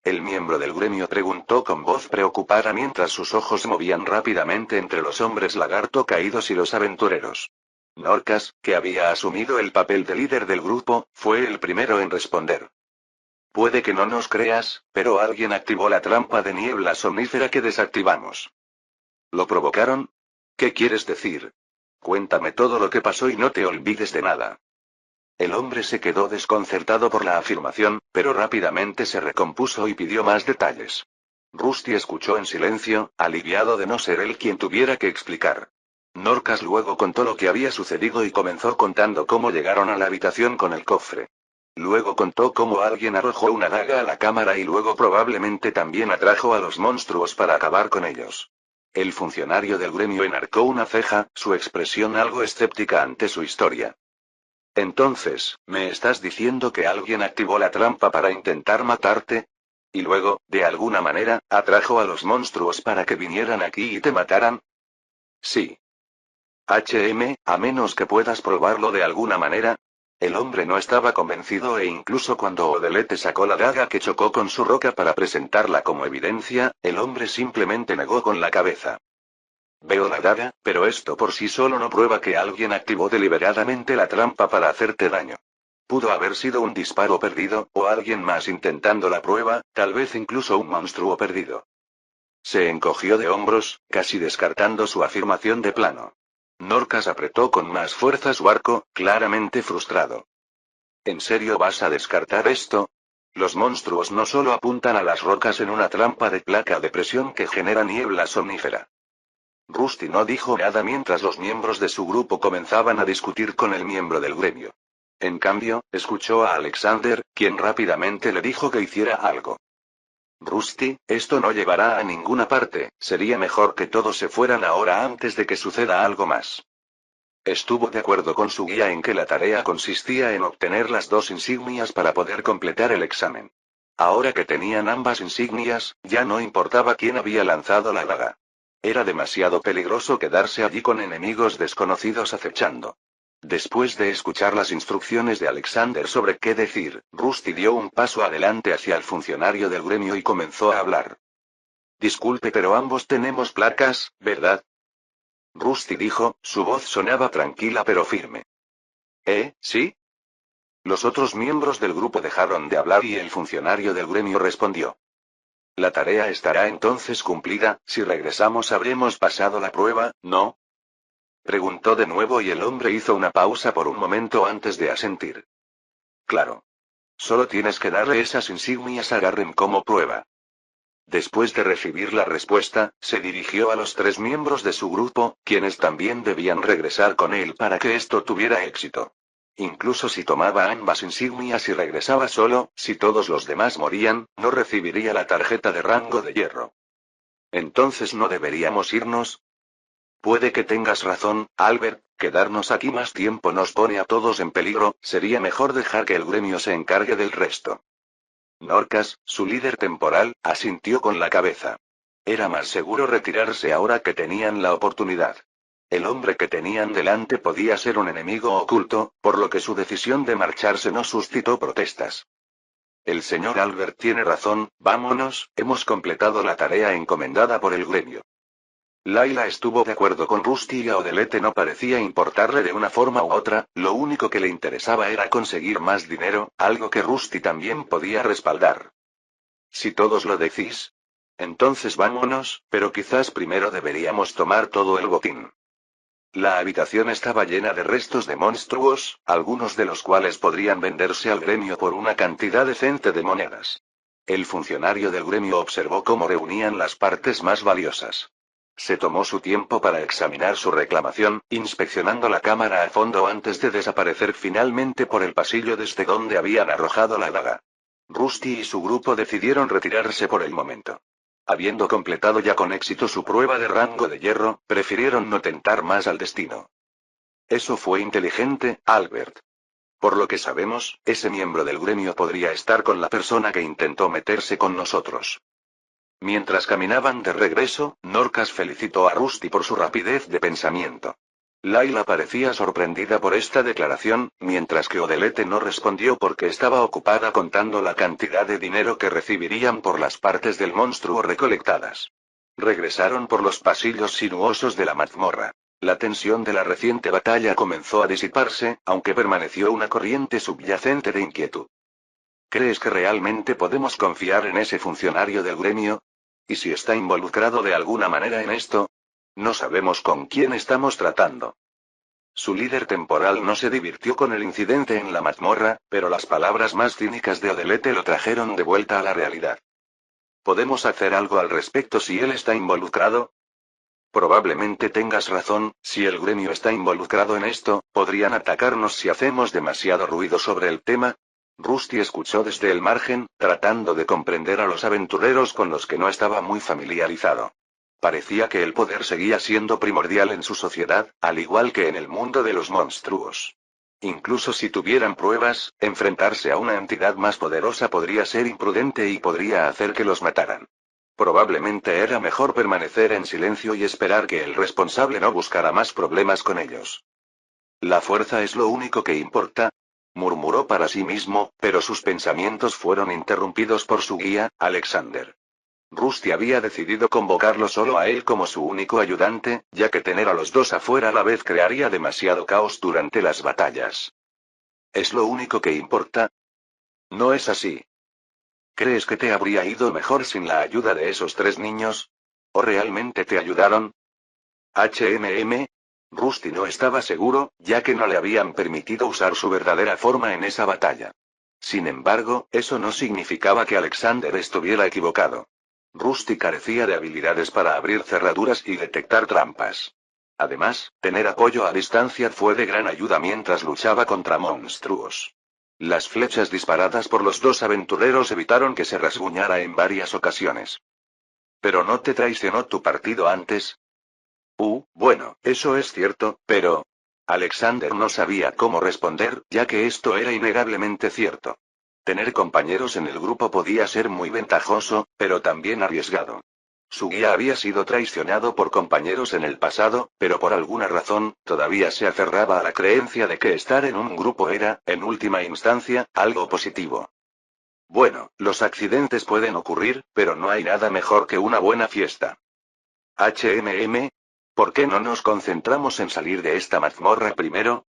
El miembro del gremio preguntó con voz preocupada mientras sus ojos se movían rápidamente entre los hombres lagarto caídos y los aventureros. Norcas, que había asumido el papel de líder del grupo, fue el primero en responder. Puede que no nos creas, pero alguien activó la trampa de niebla somnífera que desactivamos. ¿Lo provocaron? ¿Qué quieres decir? Cuéntame todo lo que pasó y no te olvides de nada. El hombre se quedó desconcertado por la afirmación, pero rápidamente se recompuso y pidió más detalles. Rusty escuchó en silencio, aliviado de no ser él quien tuviera que explicar. Norcas luego contó lo que había sucedido y comenzó contando cómo llegaron a la habitación con el cofre. Luego contó cómo alguien arrojó una daga a la cámara y luego probablemente también atrajo a los monstruos para acabar con ellos. El funcionario del gremio enarcó una ceja, su expresión algo escéptica ante su historia. Entonces, ¿me estás diciendo que alguien activó la trampa para intentar matarte? Y luego, de alguna manera, atrajo a los monstruos para que vinieran aquí y te mataran? Sí. A menos que puedas probarlo de alguna manera. El hombre no estaba convencido e incluso cuando Odelete sacó la daga que chocó con su roca para presentarla como evidencia, el hombre simplemente negó con la cabeza. Veo la daga, pero esto por sí solo no prueba que alguien activó deliberadamente la trampa para hacerte daño. Pudo haber sido un disparo perdido, o alguien más intentando la prueba, tal vez incluso un monstruo perdido. Se encogió de hombros, casi descartando su afirmación de plano. Norcas apretó con más fuerza su arco, claramente frustrado. ¿En serio vas a descartar esto? Los monstruos no solo apuntan a las rocas en una trampa de placa de presión que genera niebla somnífera. Rusty no dijo nada mientras los miembros de su grupo comenzaban a discutir con el miembro del gremio. En cambio, escuchó a Alexander, quien rápidamente le dijo que hiciera algo. Rusty, esto no llevará a ninguna parte, sería mejor que todos se fueran ahora antes de que suceda algo más. Estuvo de acuerdo con su guía en que la tarea consistía en obtener las dos insignias para poder completar el examen. Ahora que tenían ambas insignias, ya no importaba quién había lanzado la daga. Era demasiado peligroso quedarse allí con enemigos desconocidos acechando. Después de escuchar las instrucciones de Alexander sobre qué decir, Rusty dio un paso adelante hacia el funcionario del gremio y comenzó a hablar. Disculpe, pero ambos tenemos placas, ¿verdad? Rusty dijo, su voz sonaba tranquila pero firme. ¿Sí? Los otros miembros del grupo dejaron de hablar y el funcionario del gremio respondió. La tarea estará entonces cumplida, si regresamos habremos pasado la prueba, ¿no? Preguntó de nuevo y el hombre hizo una pausa por un momento antes de asentir. Claro. Solo tienes que darle esas insignias a Garren como prueba. Después de recibir la respuesta, se dirigió a los 3 miembros de su grupo, quienes también debían regresar con él para que esto tuviera éxito. Incluso si tomaba ambas insignias y regresaba solo, si todos los demás morían, no recibiría la tarjeta de rango de hierro. ¿Entonces no deberíamos irnos? Puede que tengas razón, Albert, quedarnos aquí más tiempo nos pone a todos en peligro, sería mejor dejar que el gremio se encargue del resto. Norcas, su líder temporal, asintió con la cabeza. Era más seguro retirarse ahora que tenían la oportunidad. El hombre que tenían delante podía ser un enemigo oculto, por lo que su decisión de marcharse no suscitó protestas. El señor Albert tiene razón, vámonos, hemos completado la tarea encomendada por el gremio. Layla estuvo de acuerdo con Rusty y a Odelete no parecía importarle de una forma u otra, lo único que le interesaba era conseguir más dinero, algo que Rusty también podía respaldar. Si todos lo decís. Entonces vámonos, pero quizás primero deberíamos tomar todo el botín. La habitación estaba llena de restos de monstruos, algunos de los cuales podrían venderse al gremio por una cantidad decente de monedas. El funcionario del gremio observó cómo reunían las partes más valiosas. Se tomó su tiempo para examinar su reclamación, inspeccionando la cámara a fondo antes de desaparecer finalmente por el pasillo desde donde habían arrojado la daga. Rusty y su grupo decidieron retirarse por el momento. Habiendo completado ya con éxito su prueba de rango de hierro, prefirieron no tentar más al destino. Eso fue inteligente, Albert. Por lo que sabemos, ese miembro del gremio podría estar con la persona que intentó meterse con nosotros. Mientras caminaban de regreso, Norcas felicitó a Rusty por su rapidez de pensamiento. Layla parecía sorprendida por esta declaración, mientras que Odelete no respondió porque estaba ocupada contando la cantidad de dinero que recibirían por las partes del monstruo recolectadas. Regresaron por los pasillos sinuosos de la mazmorra. La tensión de la reciente batalla comenzó a disiparse, aunque permaneció una corriente subyacente de inquietud. ¿Crees que realmente podemos confiar en ese funcionario del gremio? ¿Y si está involucrado de alguna manera en esto? No sabemos con quién estamos tratando. Su líder temporal no se divirtió con el incidente en la mazmorra, pero las palabras más cínicas de Odelete lo trajeron de vuelta a la realidad. ¿Podemos hacer algo al respecto si él está involucrado? Probablemente tengas razón, si el gremio está involucrado en esto, podrían atacarnos si hacemos demasiado ruido sobre el tema. Rusty escuchó desde el margen, tratando de comprender a los aventureros con los que no estaba muy familiarizado. Parecía que el poder seguía siendo primordial en su sociedad, al igual que en el mundo de los monstruos. Incluso si tuvieran pruebas, enfrentarse a una entidad más poderosa podría ser imprudente y podría hacer que los mataran. Probablemente era mejor permanecer en silencio y esperar que el responsable no buscara más problemas con ellos. La fuerza es lo único que importa, murmuró para sí mismo, pero sus pensamientos fueron interrumpidos por su guía, Alexander. Rusty había decidido convocarlo solo a él como su único ayudante, ya que tener a los dos afuera a la vez crearía demasiado caos durante las batallas. ¿Es lo único que importa? No es así. ¿Crees que te habría ido mejor sin la ayuda de esos 3 niños? ¿O realmente te ayudaron? Rusty no estaba seguro, ya que no le habían permitido usar su verdadera forma en esa batalla. Sin embargo, eso no significaba que Alexander estuviera equivocado. Rusty carecía de habilidades para abrir cerraduras y detectar trampas. Además, tener apoyo a distancia fue de gran ayuda mientras luchaba contra monstruos. Las flechas disparadas por los 2 aventureros evitaron que se rasguñara en varias ocasiones. ¿Pero no te traicionó tu partido antes? Bueno, eso es cierto, pero... Alexander no sabía cómo responder, ya que esto era innegablemente cierto. Tener compañeros en el grupo podía ser muy ventajoso, pero también arriesgado. Su guía había sido traicionado por compañeros en el pasado, pero por alguna razón, todavía se aferraba a la creencia de que estar en un grupo era, en última instancia, algo positivo. Bueno, los accidentes pueden ocurrir, pero no hay nada mejor que una buena fiesta. ¿Por qué no nos concentramos en salir de esta mazmorra primero?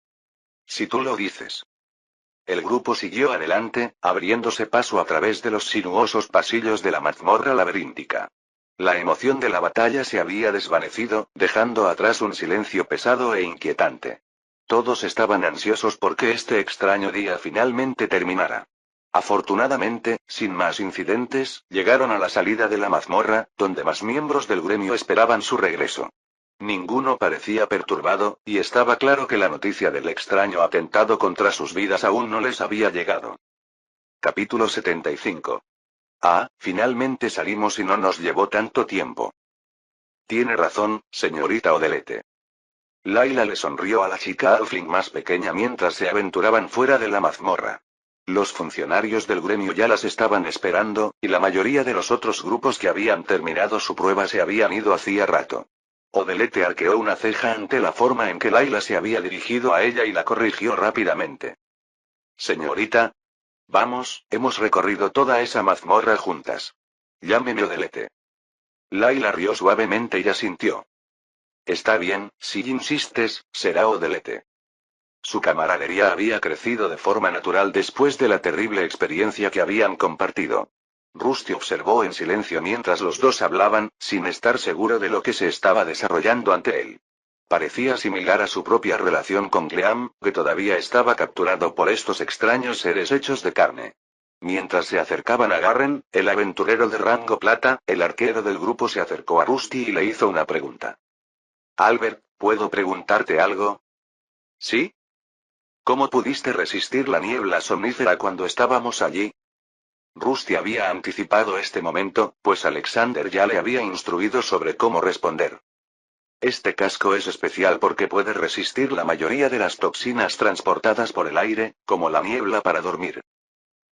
Si tú lo dices. El grupo siguió adelante, abriéndose paso a través de los sinuosos pasillos de la mazmorra laberíntica. La emoción de la batalla se había desvanecido, dejando atrás un silencio pesado e inquietante. Todos estaban ansiosos porque este extraño día finalmente terminara. Afortunadamente, sin más incidentes, llegaron a la salida de la mazmorra, donde más miembros del gremio esperaban su regreso. Ninguno parecía perturbado, y estaba claro que la noticia del extraño atentado contra sus vidas aún no les había llegado. Capítulo 75. Finalmente salimos y no nos llevó tanto tiempo. Tiene razón, señorita Odelete. Layla le sonrió a la chica halfling más pequeña mientras se aventuraban fuera de la mazmorra. Los funcionarios del gremio ya las estaban esperando, y la mayoría de los otros grupos que habían terminado su prueba se habían ido hacía rato. Odelete arqueó una ceja ante la forma en que Layla se había dirigido a ella y la corrigió rápidamente. Señorita. Vamos, hemos recorrido toda esa mazmorra juntas. Llámeme Odelete. Layla rió suavemente y asintió. Está bien, si insistes, será Odelete. Su camaradería había crecido de forma natural después de la terrible experiencia que habían compartido. Rusty observó en silencio mientras los dos hablaban, sin estar seguro de lo que se estaba desarrollando ante él. Parecía similar a su propia relación con Cleam, que todavía estaba capturado por estos extraños seres hechos de carne. Mientras se acercaban a Garren, el aventurero de rango plata, el arquero del grupo se acercó a Rusty y le hizo una pregunta. Albert, ¿puedo preguntarte algo? ¿Sí? ¿Cómo pudiste resistir la niebla somnífera cuando estábamos allí? Rusty había anticipado este momento, pues Alexander ya le había instruido sobre cómo responder. Este casco es especial porque puede resistir la mayoría de las toxinas transportadas por el aire, como la niebla para dormir.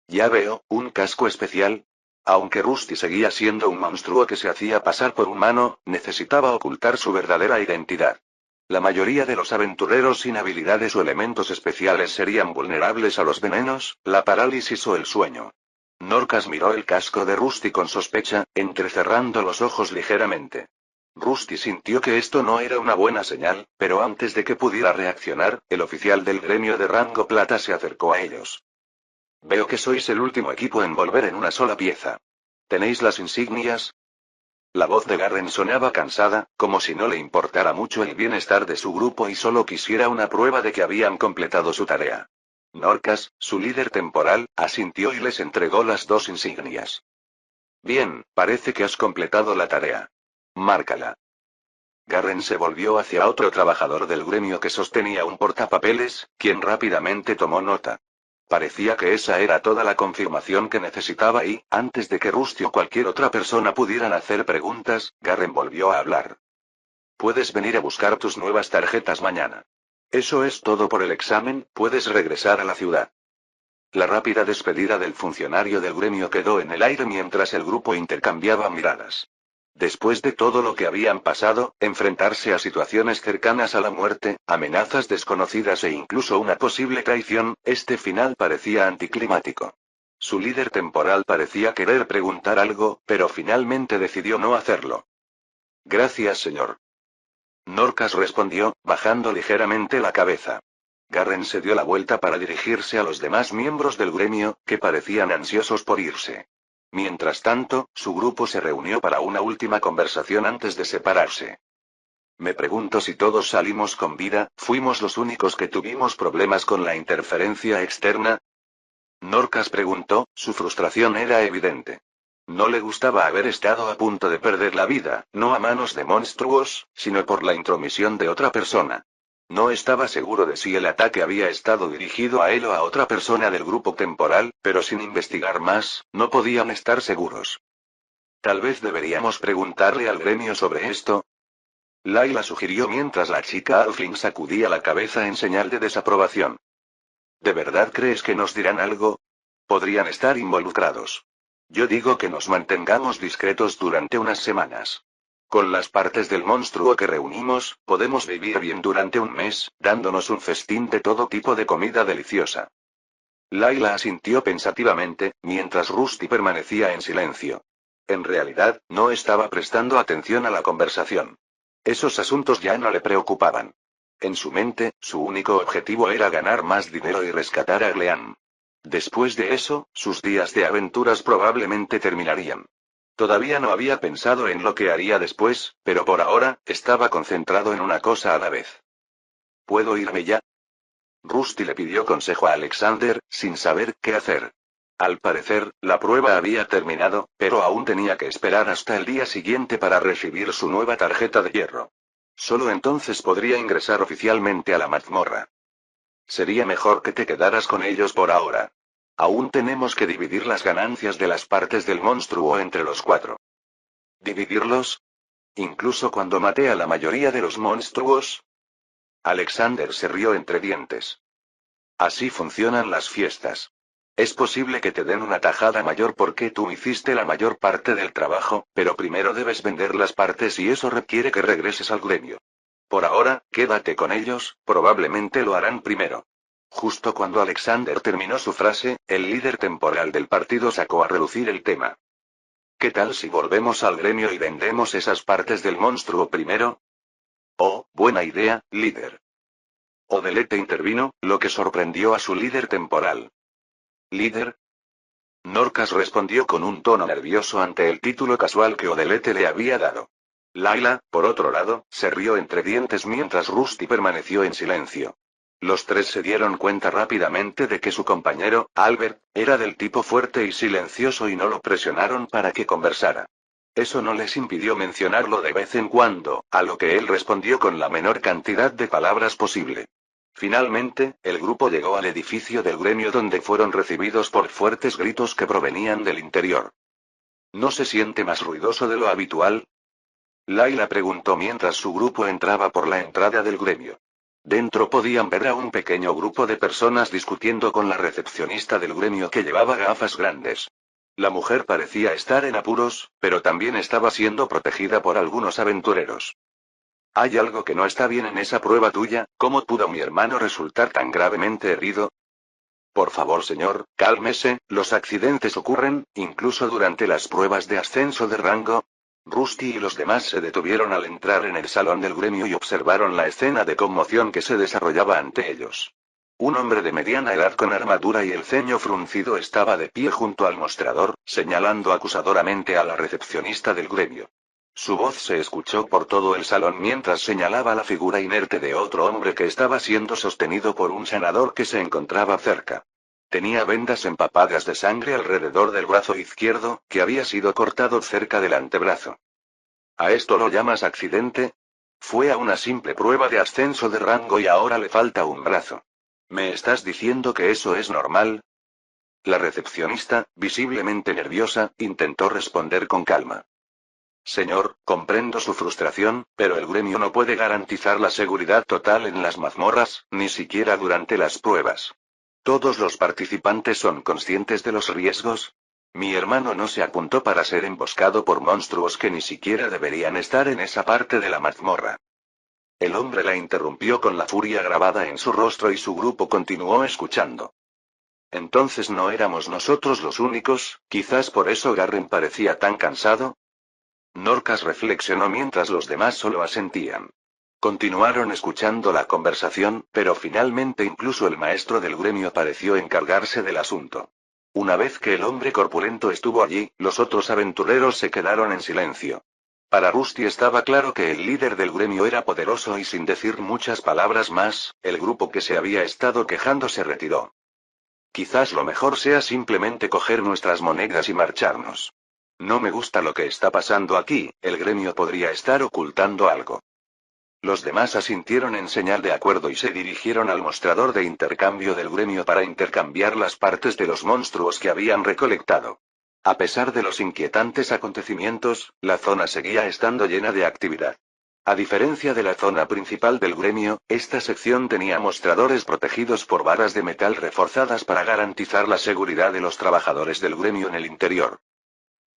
Ya veo, un casco especial. Aunque Rusty seguía siendo un monstruo que se hacía pasar por humano, necesitaba ocultar su verdadera identidad. La mayoría de los aventureros sin habilidades o elementos especiales serían vulnerables a los venenos, la parálisis o el sueño. Norcas miró el casco de Rusty con sospecha, entrecerrando los ojos ligeramente. Rusty sintió que esto no era una buena señal, pero antes de que pudiera reaccionar, el oficial del gremio de rango plata se acercó a ellos. Veo que sois el último equipo en volver en una sola pieza. ¿Tenéis las insignias? La voz de Garren sonaba cansada, como si no le importara mucho el bienestar de su grupo y solo quisiera una prueba de que habían completado su tarea. Norcas, su líder temporal, asintió y les entregó las dos insignias. Bien, parece que has completado la tarea. Márcala. Garren se volvió hacia otro trabajador del gremio que sostenía un portapapeles, quien rápidamente tomó nota. Parecía que esa era toda la confirmación que necesitaba y, antes de que Rusty o cualquier otra persona pudieran hacer preguntas, Garren volvió a hablar. Puedes venir a buscar tus nuevas tarjetas mañana. Eso es todo por el examen, puedes regresar a la ciudad. La rápida despedida del funcionario del gremio quedó en el aire mientras el grupo intercambiaba miradas. Después de todo lo que habían pasado, enfrentarse a situaciones cercanas a la muerte, amenazas desconocidas e incluso una posible traición, este final parecía anticlimático. Su líder temporal parecía querer preguntar algo, pero finalmente decidió no hacerlo. Gracias, señor. Norcas respondió, bajando ligeramente la cabeza. Garren se dio la vuelta para dirigirse a los demás miembros del gremio, que parecían ansiosos por irse. Mientras tanto, su grupo se reunió para una última conversación antes de separarse. Me pregunto si todos salimos con vida, ¿fuimos los únicos que tuvimos problemas con la interferencia externa? Norcas preguntó, su frustración era evidente. No le gustaba haber estado a punto de perder la vida, no a manos de monstruos, sino por la intromisión de otra persona. No estaba seguro de si el ataque había estado dirigido a él o a otra persona del grupo temporal, pero sin investigar más, no podían estar seguros. Tal vez deberíamos preguntarle al gremio sobre esto. Layla sugirió mientras la chica Alfling sacudía la cabeza en señal de desaprobación. ¿De verdad crees que nos dirán algo? Podrían estar involucrados. Yo digo que nos mantengamos discretos durante unas semanas. Con las partes del monstruo que reunimos, podemos vivir bien durante un mes, dándonos un festín de todo tipo de comida deliciosa. Layla asintió pensativamente, mientras Rusty permanecía en silencio. En realidad, no estaba prestando atención a la conversación. Esos asuntos ya no le preocupaban. En su mente, su único objetivo era ganar más dinero y rescatar a Glean. Después de eso, sus días de aventuras probablemente terminarían. Todavía no había pensado en lo que haría después, pero por ahora, estaba concentrado en una cosa a la vez. ¿Puedo irme ya? Rusty le pidió consejo a Alexander, sin saber qué hacer. Al parecer, la prueba había terminado, pero aún tenía que esperar hasta el día siguiente para recibir su nueva tarjeta de hierro. Solo entonces podría ingresar oficialmente a la mazmorra. Sería mejor que te quedaras con ellos por ahora. Aún tenemos que dividir las ganancias de las partes del monstruo entre los 4. ¿Dividirlos? ¿Incluso cuando maté a la mayoría de los monstruos? Alexander se rió entre dientes. Así funcionan las fiestas. Es posible que te den una tajada mayor porque tú hiciste la mayor parte del trabajo, pero primero debes vender las partes y eso requiere que regreses al gremio. Por ahora, quédate con ellos, probablemente lo harán primero. Justo cuando Alexander terminó su frase, el líder temporal del partido sacó a relucir el tema. ¿Qué tal si volvemos al gremio y vendemos esas partes del monstruo primero? Oh, buena idea, líder. Odelete intervino, lo que sorprendió a su líder temporal. ¿Líder? Norcas respondió con un tono nervioso ante el título casual que Odelete le había dado. Layla, por otro lado, se rió entre dientes mientras Rusty permaneció en silencio. Los tres se dieron cuenta rápidamente de que su compañero, Albert, era del tipo fuerte y silencioso y no lo presionaron para que conversara. Eso no les impidió mencionarlo de vez en cuando, a lo que él respondió con la menor cantidad de palabras posible. Finalmente, el grupo llegó al edificio del gremio donde fueron recibidos por fuertes gritos que provenían del interior. ¿No se siente más ruidoso de lo habitual? Layla preguntó mientras su grupo entraba por la entrada del gremio. Dentro podían ver a un pequeño grupo de personas discutiendo con la recepcionista del gremio que llevaba gafas grandes. La mujer parecía estar en apuros, pero también estaba siendo protegida por algunos aventureros. Hay algo que no está bien en esa prueba tuya, ¿cómo pudo mi hermano resultar tan gravemente herido? Por favor, señor, cálmese, los accidentes ocurren, incluso durante las pruebas de ascenso de rango. Rusty y los demás se detuvieron al entrar en el salón del gremio y observaron la escena de conmoción que se desarrollaba ante ellos. Un hombre de mediana edad con armadura y el ceño fruncido estaba de pie junto al mostrador, señalando acusadoramente a la recepcionista del gremio. Su voz se escuchó por todo el salón mientras señalaba la figura inerte de otro hombre que estaba siendo sostenido por un sanador que se encontraba cerca. Tenía vendas empapadas de sangre alrededor del brazo izquierdo, que había sido cortado cerca del antebrazo. ¿A esto lo llamas accidente? Fue a una simple prueba de ascenso de rango y ahora le falta un brazo. ¿Me estás diciendo que eso es normal? La recepcionista, visiblemente nerviosa, intentó responder con calma. Señor, comprendo su frustración, pero el gremio no puede garantizar la seguridad total en las mazmorras, ni siquiera durante las pruebas. ¿Todos los participantes son conscientes de los riesgos? Mi hermano no se apuntó para ser emboscado por monstruos que ni siquiera deberían estar en esa parte de la mazmorra. El hombre la interrumpió con la furia grabada en su rostro y su grupo continuó escuchando. Entonces no éramos nosotros los únicos, quizás por eso Garren parecía tan cansado. Norcas reflexionó mientras los demás solo asentían. Continuaron escuchando la conversación, pero finalmente incluso el maestro del gremio pareció encargarse del asunto. Una vez que el hombre corpulento estuvo allí, los otros aventureros se quedaron en silencio. Para Rusty estaba claro que el líder del gremio era poderoso y sin decir muchas palabras más, el grupo que se había estado quejando se retiró. Quizás lo mejor sea simplemente coger nuestras monedas y marcharnos. No me gusta lo que está pasando aquí, el gremio podría estar ocultando algo. Los demás asintieron en señal de acuerdo y se dirigieron al mostrador de intercambio del gremio para intercambiar las partes de los monstruos que habían recolectado. A pesar de los inquietantes acontecimientos, la zona seguía estando llena de actividad. A diferencia de la zona principal del gremio, esta sección tenía mostradores protegidos por varas de metal reforzadas para garantizar la seguridad de los trabajadores del gremio en el interior.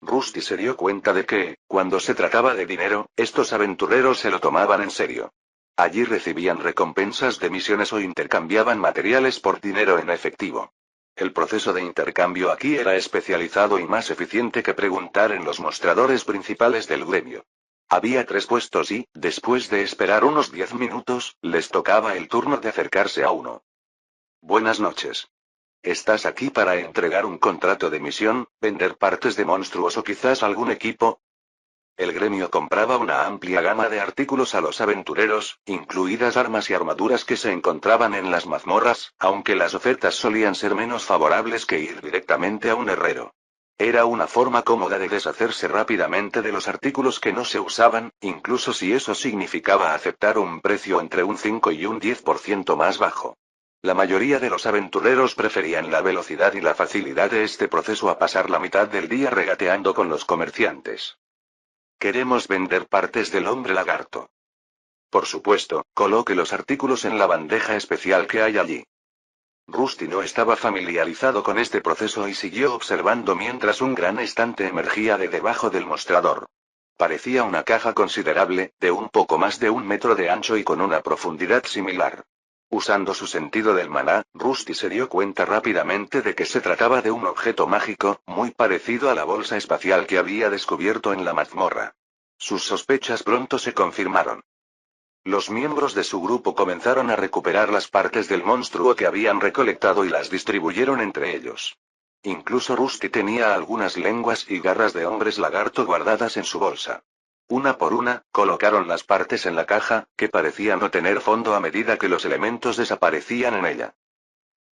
Rusty se dio cuenta de que, cuando se trataba de dinero, estos aventureros se lo tomaban en serio. Allí recibían recompensas de misiones o intercambiaban materiales por dinero en efectivo. El proceso de intercambio aquí era especializado y más eficiente que preguntar en los mostradores principales del gremio. Había 3 puestos y, después de esperar unos 10 minutos, les tocaba el turno de acercarse a uno. Buenas noches. ¿Estás aquí para entregar un contrato de misión, vender partes de monstruos o quizás algún equipo? El gremio compraba una amplia gama de artículos a los aventureros, incluidas armas y armaduras que se encontraban en las mazmorras, aunque las ofertas solían ser menos favorables que ir directamente a un herrero. Era una forma cómoda de deshacerse rápidamente de los artículos que no se usaban, incluso si eso significaba aceptar un precio entre un 5 y un 10% más bajo. La mayoría de los aventureros preferían la velocidad y la facilidad de este proceso a pasar la mitad del día regateando con los comerciantes. Queremos vender partes del hombre lagarto. Por supuesto, coloque los artículos en la bandeja especial que hay allí. Rusty no estaba familiarizado con este proceso y siguió observando mientras un gran estante emergía de debajo del mostrador. Parecía una caja considerable, de un poco más de 1 metro de ancho y con una profundidad similar. Usando su sentido del maná, Rusty se dio cuenta rápidamente de que se trataba de un objeto mágico, muy parecido a la bolsa espacial que había descubierto en la mazmorra. Sus sospechas pronto se confirmaron. Los miembros de su grupo comenzaron a recuperar las partes del monstruo que habían recolectado y las distribuyeron entre ellos. Incluso Rusty tenía algunas lenguas y garras de hombres lagarto guardadas en su bolsa. Una por una, colocaron las partes en la caja, que parecía no tener fondo a medida que los elementos desaparecían en ella.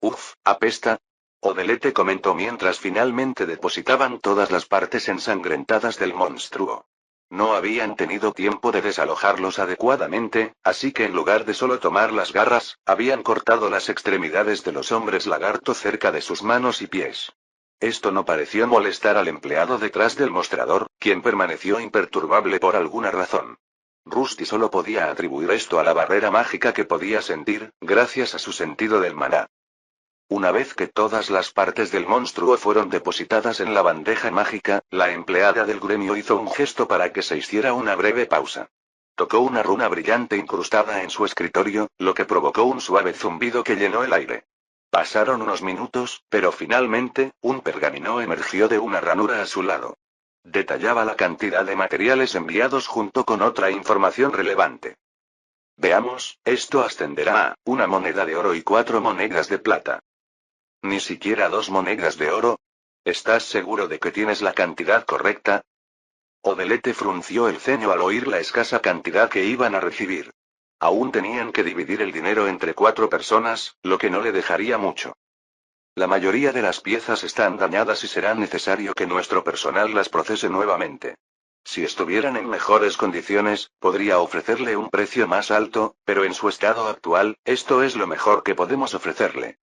Uf, apesta. Odelete comentó mientras finalmente depositaban todas las partes ensangrentadas del monstruo. No habían tenido tiempo de desalojarlos adecuadamente, así que en lugar de solo tomar las garras, habían cortado las extremidades de los hombres lagarto cerca de sus manos y pies. Esto no pareció molestar al empleado detrás del mostrador, quien permaneció imperturbable por alguna razón. Rusty solo podía atribuir esto a la barrera mágica que podía sentir, gracias a su sentido del maná. Una vez que todas las partes del monstruo fueron depositadas en la bandeja mágica, la empleada del gremio hizo un gesto para que se hiciera una breve pausa. Tocó una runa brillante incrustada en su escritorio, lo que provocó un suave zumbido que llenó el aire. Pasaron unos minutos, pero finalmente, un pergamino emergió de una ranura a su lado. Detallaba la cantidad de materiales enviados junto con otra información relevante. Veamos, esto ascenderá a 1 moneda de oro y 4 monedas de plata. ¿Ni siquiera 2 monedas de oro? ¿Estás seguro de que tienes la cantidad correcta? Odelete frunció el ceño al oír la escasa cantidad que iban a recibir. Aún tenían que dividir el dinero entre 4 personas, lo que no le dejaría mucho. La mayoría de las piezas están dañadas y será necesario que nuestro personal las procese nuevamente. Si estuvieran en mejores condiciones, podría ofrecerle un precio más alto, pero en su estado actual, esto es lo mejor que podemos ofrecerle.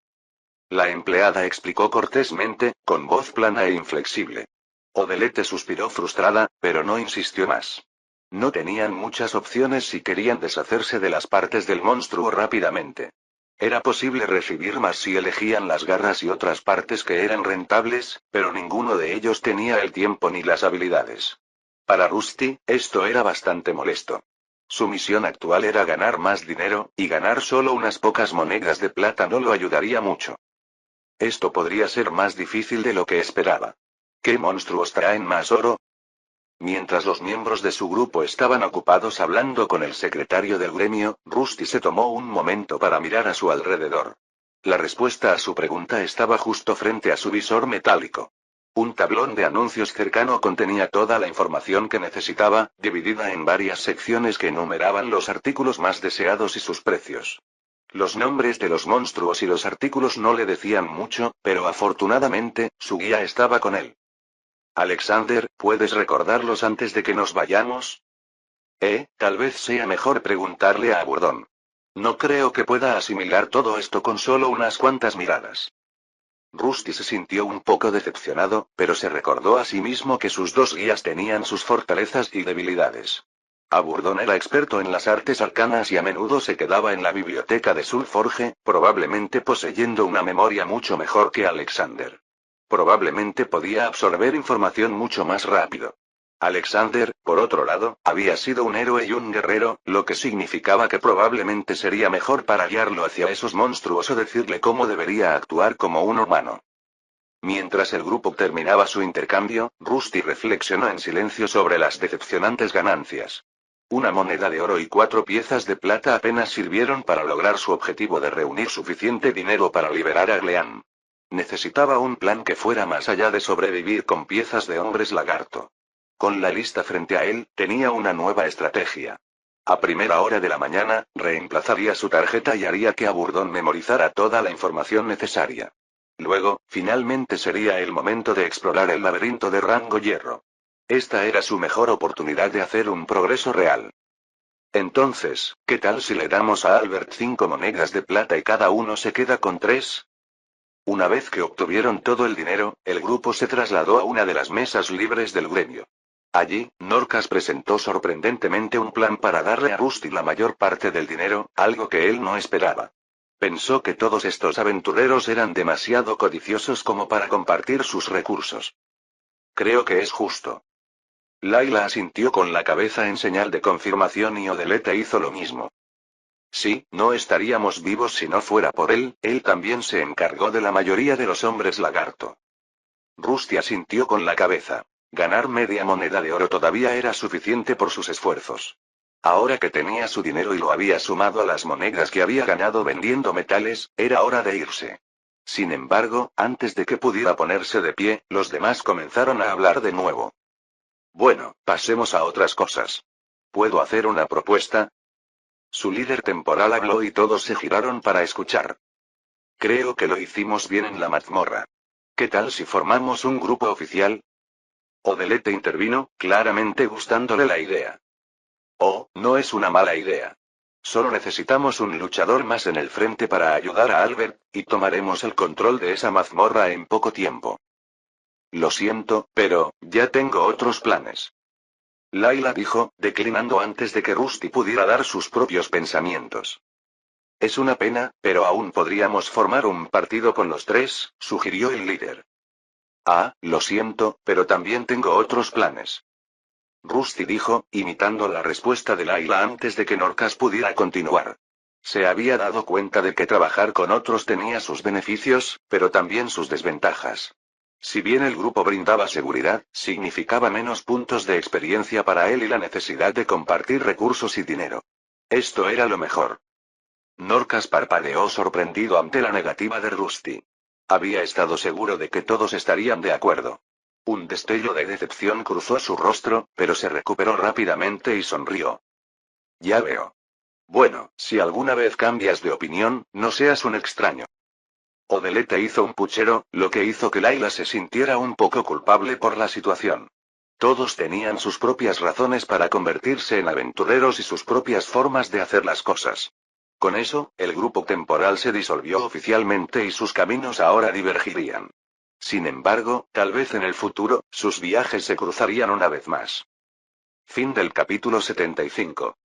La empleada explicó cortésmente, con voz plana e inflexible. Odelete suspiró frustrada, pero no insistió más. No tenían muchas opciones si querían deshacerse de las partes del monstruo rápidamente. Era posible recibir más si elegían las garras y otras partes que eran rentables, pero ninguno de ellos tenía el tiempo ni las habilidades. Para Rusty, esto era bastante molesto. Su misión actual era ganar más dinero, y ganar solo unas pocas monedas de plata no lo ayudaría mucho. Esto podría ser más difícil de lo que esperaba. ¿Qué monstruos traen más oro? Mientras los miembros de su grupo estaban ocupados hablando con el secretario del gremio, Rusty se tomó un momento para mirar a su alrededor. La respuesta a su pregunta estaba justo frente a su visor metálico. Un tablón de anuncios cercano contenía toda la información que necesitaba, dividida en varias secciones que enumeraban los artículos más deseados y sus precios. Los nombres de los monstruos y los artículos no le decían mucho, pero afortunadamente, su guía estaba con él. Alexander, ¿puedes recordarlos antes de que nos vayamos? Tal vez sea mejor preguntarle a Burdon. No creo que pueda asimilar todo esto con solo unas cuantas miradas. Rusty se sintió un poco decepcionado, pero se recordó a sí mismo que sus 2 guías tenían sus fortalezas y debilidades. Burdon era experto en las artes arcanas y a menudo se quedaba en la biblioteca de Sulforge, probablemente poseyendo una memoria mucho mejor que Alexander. Probablemente podía absorber información mucho más rápido. Alexander, por otro lado, había sido un héroe y un guerrero, lo que significaba que probablemente sería mejor para guiarlo hacia esos monstruos o decirle cómo debería actuar como un humano. Mientras el grupo terminaba su intercambio, Rusty reflexionó en silencio sobre las decepcionantes ganancias. Una moneda de oro y 4 piezas de plata apenas sirvieron para lograr su objetivo de reunir suficiente dinero para liberar a Gleam. Necesitaba un plan que fuera más allá de sobrevivir con piezas de hombres lagarto. Con la lista frente a él, tenía una nueva estrategia. A primera hora de la mañana, reemplazaría su tarjeta y haría que Burdon memorizara toda la información necesaria. Luego, finalmente sería el momento de explorar el laberinto de Rango Hierro. Esta era su mejor oportunidad de hacer un progreso real. Entonces, ¿qué tal si le damos a Albert 5 monedas de plata y cada uno se queda con 3? Una vez que obtuvieron todo el dinero, el grupo se trasladó a una de las mesas libres del gremio. Allí, Norcas presentó sorprendentemente un plan para darle a Rusty la mayor parte del dinero, algo que él no esperaba. Pensó que todos estos aventureros eran demasiado codiciosos como para compartir sus recursos. Creo que es justo. Layla asintió con la cabeza en señal de confirmación y Odelete hizo lo mismo. Sí, no estaríamos vivos si no fuera por él también se encargó de la mayoría de los hombres lagarto. Rusty asintió con la cabeza. Ganar media moneda de oro todavía era suficiente por sus esfuerzos. Ahora que tenía su dinero y lo había sumado a las monedas que había ganado vendiendo metales, era hora de irse. Sin embargo, antes de que pudiera ponerse de pie, los demás comenzaron a hablar de nuevo. Bueno, pasemos a otras cosas. ¿Puedo hacer una propuesta? Su líder temporal habló y todos se giraron para escuchar. Creo que lo hicimos bien en la mazmorra. ¿Qué tal si formamos un grupo oficial? Odelete intervino, claramente gustándole la idea. Oh, no es una mala idea. Solo necesitamos un luchador más en el frente para ayudar a Albert, y tomaremos el control de esa mazmorra en poco tiempo. Lo siento, pero, ya tengo otros planes. Layla dijo, declinando antes de que Rusty pudiera dar sus propios pensamientos. Es una pena, pero aún podríamos formar un partido con los 3, sugirió el líder. Lo siento, pero también tengo otros planes. Rusty dijo, imitando la respuesta de Layla antes de que Norcas pudiera continuar. Se había dado cuenta de que trabajar con otros tenía sus beneficios, pero también sus desventajas. Si bien el grupo brindaba seguridad, significaba menos puntos de experiencia para él y la necesidad de compartir recursos y dinero. Esto era lo mejor. Norcas parpadeó sorprendido ante la negativa de Rusty. Había estado seguro de que todos estarían de acuerdo. Un destello de decepción cruzó su rostro, pero se recuperó rápidamente y sonrió. Ya veo. Bueno, si alguna vez cambias de opinión, no seas un extraño. Odelete hizo un puchero, lo que hizo que Layla se sintiera un poco culpable por la situación. Todos tenían sus propias razones para convertirse en aventureros y sus propias formas de hacer las cosas. Con eso, el grupo temporal se disolvió oficialmente y sus caminos ahora divergirían. Sin embargo, tal vez en el futuro, sus viajes se cruzarían una vez más. Fin del capítulo 75.